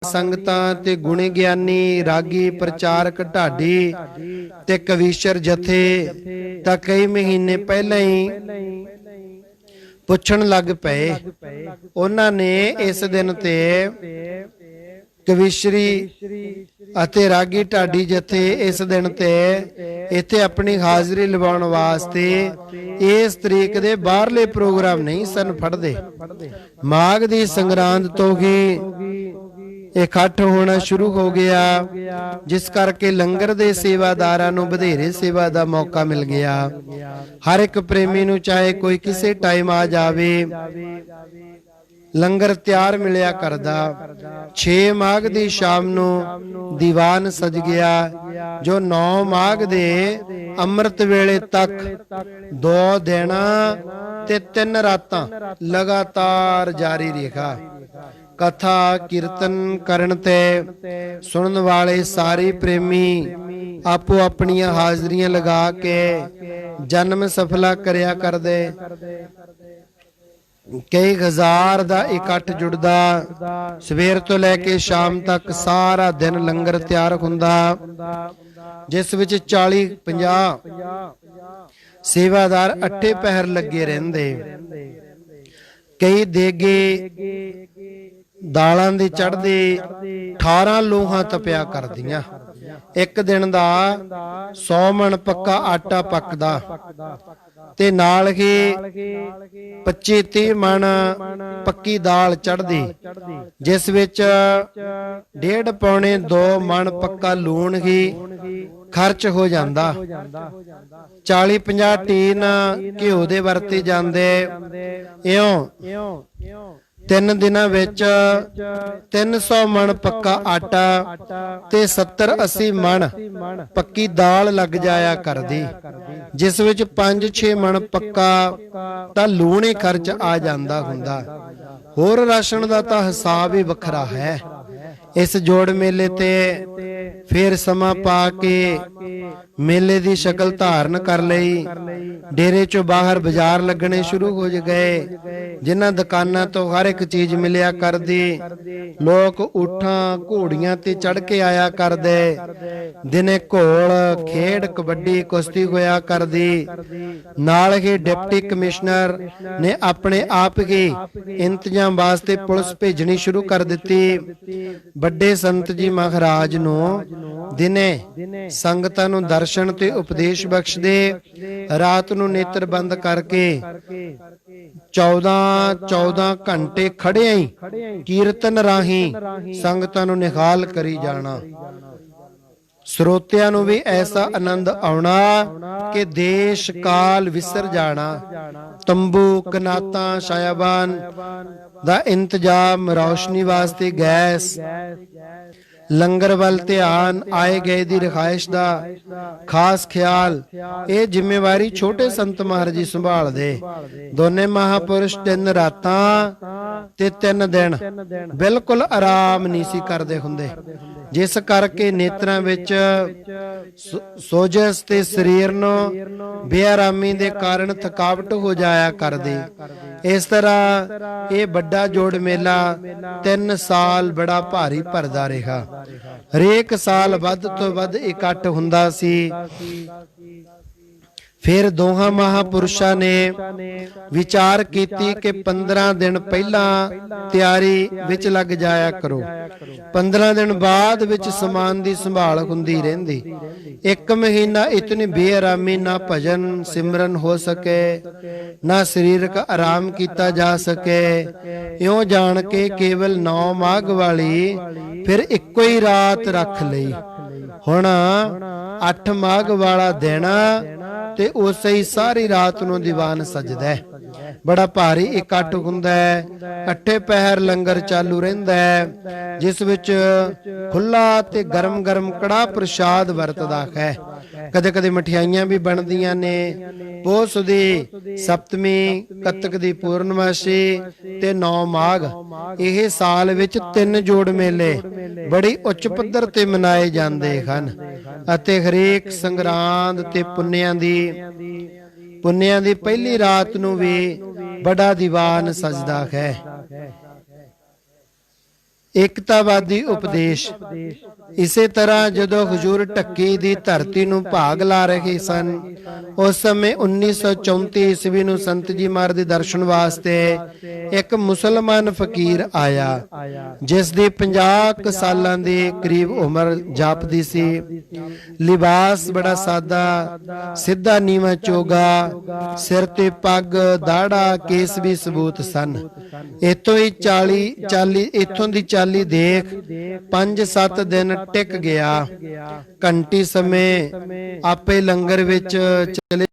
S1: ਸੰਗਤਾਂ ਤੇ ਗੁਣੀ ਗਿਆਨੀ, ਰਾਗੀ, ਪ੍ਰਚਾਰਕ, ਢਾਡੀ ਤੇ ਕਵੀਸ਼ਰ ਜਥੇ ਤਾਂ ਕਈ ਮਹੀਨੇ ਪਹਿਲਾਂ ਹੀ ਪੁੱਛਣ ਲੱਗ ਪਏ। ਉਹਨਾਂ ਨੇ ਇਸ ਦਿਨ ਤੇ ਕਵੀਸ਼ਰੀ ਅਤੇ ਰਾਗੀ ਢਾਡੀ ਜਥੇ ਇਸ ਦਿਨ ਤੇ ਇੱਥੇ ਆਪਣੀ ਹਾਜ਼ਰੀ ਲਵਾਉਣ ਵਾਸਤੇ ਇਸ ਤਰੀਕ ਦੇ ਬਾਹਰਲੇ ਪ੍ਰੋਗਰਾਮ ਨਹੀਂ ਸਨ ਫੜਦੇ। ਮਾਘ ਦੀ ਸੰਗਰਾਂਦ ਤੋਂ ਹੀ ਇਕੱਠ ਹੋਣਾ ਸ਼ੁਰੂ ਹੋ ਗਿਆ, ਜਿਸ ਕਰਕੇ ਲੰਗਰ ਦੇ ਸੇਵਾਦਾਰਾਂ ਨੂੰ ਵਧੇਰੇ ਸੇਵਾ ਦਾ ਮੌਕਾ ਮਿਲ ਗਿਆ। ਹਰ ਇੱਕ ਪ੍ਰੇਮੀ ਨੂੰ ਚਾਹੇ ਕੋਈ ਕਿਸੇ ਟਾਈਮ ਆ ਜਾਵੇ, ਲੰਗਰ ਤਿਆਰ ਮਿਲਿਆ ਕਰਦਾ। 6 ਮਾਘ ਦੀ ਸ਼ਾਮ ਨੂੰ ਦੀਵਾਨ ਸਜ ਗਿਆ, ਜੋ 9 ਮਾਘ ਦੇ ਅੰਮ੍ਰਿਤ ਵੇਲੇ ਤੱਕ 2 ਦਿਨ ਤੇ 3 ਰਾਤਾਂ ਲਗਾਤਾਰ ਜਾਰੀ ਰਿਹਾ। ਕਥਾ ਕੀਰਤਨ ਕਰਨ ਤੇ ਸੁਣਨ ਵਾਲੇ ਸਾਰੇ ਪ੍ਰੇਮੀ ਆਪੋ ਆਪਣੀਆਂ ਹਾਜ਼ਰੀਆਂ ਲਗਾ ਕੇ ਜਨਮ ਸਫਲਾ ਕਰਿਆ ਕਰਦੇ। ਕਈ ਹਜ਼ਾਰ ਦਾ ਇਕੱਠ ਜੁੜਦਾ। ਸਵੇਰ ਤੋਂ ਲੈ ਕੇ ਸ਼ਾਮ ਤੱਕ ਸਾਰਾ ਦਿਨ ਲੰਗਰ ਤਿਆਰ ਹੁੰਦਾ, ਜਿਸ ਵਿੱਚ 40-50 ਸੇਵਾਦਾਰ ਅੱਠੇ ਪਹਿਰ ਲੱਗੇ ਰਹਿੰਦੇ। ਕਈ ਦੇਗੇ ਦਾਲਾਂ ਦੇ ਚੜ੍ਹਦੇ 18 ਲੋਹਾਂ ਤਪਿਆ ਕਰਦੀਆਂ। ਇੱਕ ਦਿਨ ਦਾ 100 ਮਣ ਪੱਕਾ ਆਟਾ ਪੱਕਦਾ ਤੇ ਨਾਲ ਹੀ 25-30 ਮਣ ਪੱਕੀ ਦਾਲ ਚੜ੍ਹਦੀ, ਜਿਸ ਵਿੱਚ 1.5-2 ਮਣ ਪੱਕਾ ਲੂਣ ਹੀ ਖਰਚ ਹੋ ਜਾਂਦਾ। 40-50 ਟੀਨ ਘਿਓ ਦੇ ਵਰਤੇ ਜਾਂਦੇ। ਇਉਂ 3 ਦਿਨਾਂ ਵਿੱਚ 300 ਮਣ ਪੱਕਾ ਆਟਾ ਤੇ 70-80 ਮਣ ਪੱਕੀ ਦਾਲ ਲੱਗ ਜਾਇਆ ਕਰਦੀ, ਜਿਸ ਵਿੱਚ 5-6 ਮਣ ਪੱਕਾ ਤਾਂ ਲੂਣ ਹੀ ਖਰਚ ਆ ਜਾਂਦਾ ਹੁੰਦਾ। ਹੋਰ ਰਾਸ਼ਨ ਦਾ ਤਾਂ ਹਿਸਾਬ ਹੀ ਵੱਖਰਾ ਹੈ। ਇਸ ਜੋੜ ਮੇਲੇ ਤੇ ਫਿਰ ਸਮਾਂ ਪਾ ਕੇ ਮੇਲੇ ਦੀ ਸ਼ਕਲ ਧਾਰਨ ਕਰ ਲਈ। ਡੇਰੇ ਚੋਂ ਬਾਹਰ ਬਾਜ਼ਾਰ ਲੱਗਣੇ ਸ਼ੁਰੂ ਹੋ ਗਏ, ਜਿਨ੍ਹਾਂ ਦੁਕਾਨਾਂ ਤੋਂ ਹਰ ਇੱਕ ਚੀਜ਼ ਮਿਲਿਆ ਕਰਦੀ। ਲੋਕ ਊਠਾਂ ਘੋੜੀਆਂ ਤੇ ਚੜ ਕੇ ਆਇਆ ਕਰਦੇ। ਦਿਨੇ ਘੋਲ ਖੇਡ, ਕਬੱਡੀ, ਕੁਸ਼ਤੀ ਹੋਇਆ ਕਰਦੀ। ਨਾਲ ਹੀ ਡਿਪਟੀ ਕਮਿਸ਼ਨਰ ਨੇ ਆਪਣੇ ਆਪ ਹੀ ਇੰਤਜ਼ਾਮ ਵਾਸਤੇ ਪੁਲਿਸ ਭੇਜਣੀ ਸ਼ੁਰੂ ਕਰ ਦਿੱਤੀ। ਵੱਡੇ ਸੰਤ ਜੀ ਮਹਾਰਾਜ ਨੂੰ ਦਿਨੇ ਸੰਗਤਾਂ ਨੂੰ ਦਰਸ਼ਨ ਤੇ ਉਪਦੇਸ਼ ਬਖਸ਼ਦੇ। ਰਾਤ ਨੂੰ ਨੇਤਰ ਬੰਦ ਕਰਕੇ 14 ਘੰਟੇ ਖੜਿਆਂ ਹੀ ਕੀਰਤਨ ਰਾਹੀਂ ਸੰਗਤਾਂ ਨੂੰ ਨਿਹਾਲ ਕਰੀ ਜਾਣਾ। ਸਰੋਤਿਆਂ ਨੂੰ ਵੀ ਐਸਾ ਆਨੰਦ ਆਉਣਾ ਕਿ ਦੇਸ਼ ਕਾਲ ਵਿਸਰ ਜਾਣਾ। ਤੰਬੂ, ਕਨਾਤਾਂ, ਸ਼ਾਇਬਾਨ ਦਾ ਇੰਤਜ਼ਾਮ, ਰੌਸ਼ਨੀ ਵਾਸਤੇ ਗੈਸ, ਲੰਗਰ ਵੱਲ ਧਿਆਨ, ਆਏ ਗਏ ਦੀ ਰਿਹਾਇਸ਼ ਦਾ ਖਾਸ ਖਿਆਲ, ਇਹ ਜ਼ਿੰਮੇਵਾਰੀ ਛੋਟੇ ਸੰਤ ਮਹਾਰਾਜ ਸੰਭਾਲਦੇ। ਦੋਨੇ ਮਹਾਪੁਰਸ਼ 3 ਰਾਤਾਂ ਤੇ 3 ਦਿਨ ਬਿਲਕੁਲ ਆਰਾਮ ਨਹੀਂ ਸੀ ਕਰਦੇ ਹੁੰਦੇ, ਜਿਸ ਕਰਕੇ ਨੇਤਰਾਂ ਵਿੱਚ ਸੋਜਸ ਤੇ ਸਰੀਰ ਨੂੰ ਬੇਆਰਾਮੀ ਦੇ ਕਾਰਨ ਥਕਾਵਟ ਹੋ ਜਾਇਆ ਕਰਦੀ। ਇਸ ਤਰ੍ਹਾਂ ਇਹ ਵੱਡਾ ਜੋੜ ਮੇਲਾ 3 ਸਾਲ ਬੜਾ ਭਾਰੀ ਭਰਦਾ ਰਿਹਾ। ਹਰੇਕ ਸਾਲ ਵੱਧ ਤੋਂ ਵੱਧ ਇਕੱਠ ਹੁੰਦਾ ਸੀ। ਫਿਰ ਦੋਹਾਂ ਮਹਾਪੁਰਸ਼ਾਂ ਨੇ ਵਿਚਾਰ ਕੀਤੀ ਕਿ 15 ਦਿਨ ਪਹਿਲਾਂ ਤਿਆਰੀ ਵਿੱਚ ਲੱਗ ਜਾਇਆ ਕਰੋ। 15 ਦਿਨ ਬਾਅਦ ਵਿੱਚ ਸਮਾਨ ਦੀ ਸੰਭਾਲ ਹੁੰਦੀ ਰਹਿੰਦੀ। 1 ਮਹੀਨਾ ਇਤਨੀ ਬੇਆਰਾਮੀ, ਨਾ ਭਜਨ ਸਿਮਰਨ ਹੋ ਸਕੇ, ਨਾ ਸਰੀਰਕ ਆਰਾਮ ਕੀਤਾ ਜਾ ਸਕੇ। ਇਉਂ ਜਾਣ ਕੇ ਕੇਵਲ 9 ਮਾਘ ਵਾਲੀ ਫਿਰ ਇੱਕੋ ਹੀ ਰਾਤ ਰੱਖ ਲਈ। ਹੁਣ 8 ਮਾਘ ਵਾਲਾ ਦਿਨ ਤੇ ਉਸੇ ਹੀ ਸਾਰੀ ਰਾਤ ਨੂੰ ਦੀਵਾਨ ਸਜਦਾ ਹੈ। ਬੜਾ ਭਾਰੀ ਇਕੱਠ ਹੁੰਦਾ ਹੈ। ਅੱਠੇ ਪਹਿਰ ਲੰਗਰ ਚਾਲੂ ਰਹਿੰਦਾ ਹੈ, ਜਿਸ ਵਿੱਚ ਖੁੱਲਾ ਤੇ ਗਰਮ ਗਰਮ ਕੜਾਹ ਪ੍ਰਸ਼ਾਦ ਵਰਤਦਾ ਹੈ। ਕਦੇ ਕਦੇ ਮਠਿਆਈਆਂ ਵੀ ਬਣਦੀਆਂ ਨੇ। ਪੋਸ ਦੀ ਸਪਤਮੀ, ਕੱਤਕ ਦੀ ਪੂਰਨਮਾਸ਼ੀ ਤੇ 9 ਮਾਘ, ਇਹ ਸਾਲ ਵਿੱਚ 3 ਜੋੜ ਮੇਲੇ ਬੜੀ ਉੱਚ ਪੱਧਰ ਤੇ ਮਨਾਏ ਜਾਂਦੇ ਹਨ ਅਤੇ ਹਰੇਕ ਸੰਗਰਾਂਦ ਤੇ ਪੁੰਨਿਆਂ ਦੀ ਪਹਿਲੀ ਰਾਤ ਨੂੰ ਵੀ ਬੜਾ ਦੀਵਾਨ ਸਜਦਾ ਹੈ। ਏਕਤਾਵਾਦੀ ਉਪਦੇਸ਼। ਇਸੇ ਤਰ੍ਹਾਂ ਜਦੋਂ ਹਜ਼ੂਰ ਢੱਕੀ ਦੀ ਧਰਤੀ ਨੂੰ ਭਾਗ ਲਾ ਰਹੇ ਸਨ, ਉਸ ਸਮੇਂ 1934 ਈਸਵੀ ਨੂੰ ਸੰਤ ਜੀ ਮਹਾਰਾਜ ਦੇ ਦਰਸ਼ਨ ਵਾਸਤੇ ਇੱਕ ਮੁਸਲਮਾਨ ਫਕੀਰ ਆਇਆ, ਜਿਸ ਦੀ 50 ਕੁ ਸਾਲਾਂ ਦੀ ਕਰੀਬ ਉਮਰ ਜਾਪਦੀ ਸੀ। ਲਿਬਾਸ ਬੜਾ ਸਾਦਾ, ਸਿੱਧਾ ਨੀਵਾਂ ਚੋਗਾ, ਸਿਰ ਤੇ ਪੱਗ, ਦਾੜਾ, ਕੇਸ ਵੀ ਸਬੂਤ ਸਨ। ਇੱਥੋਂ ਦੀ ਚਾਲੀ ਦੇਖ 5-7 ਦਿਨ ਟਿਕ ਗਿਆ। ਘੰਟੀ ਸਮੇਂ ਆਪੇ ਲੰਗਰ ਵਿੱਚ ਚਲੇ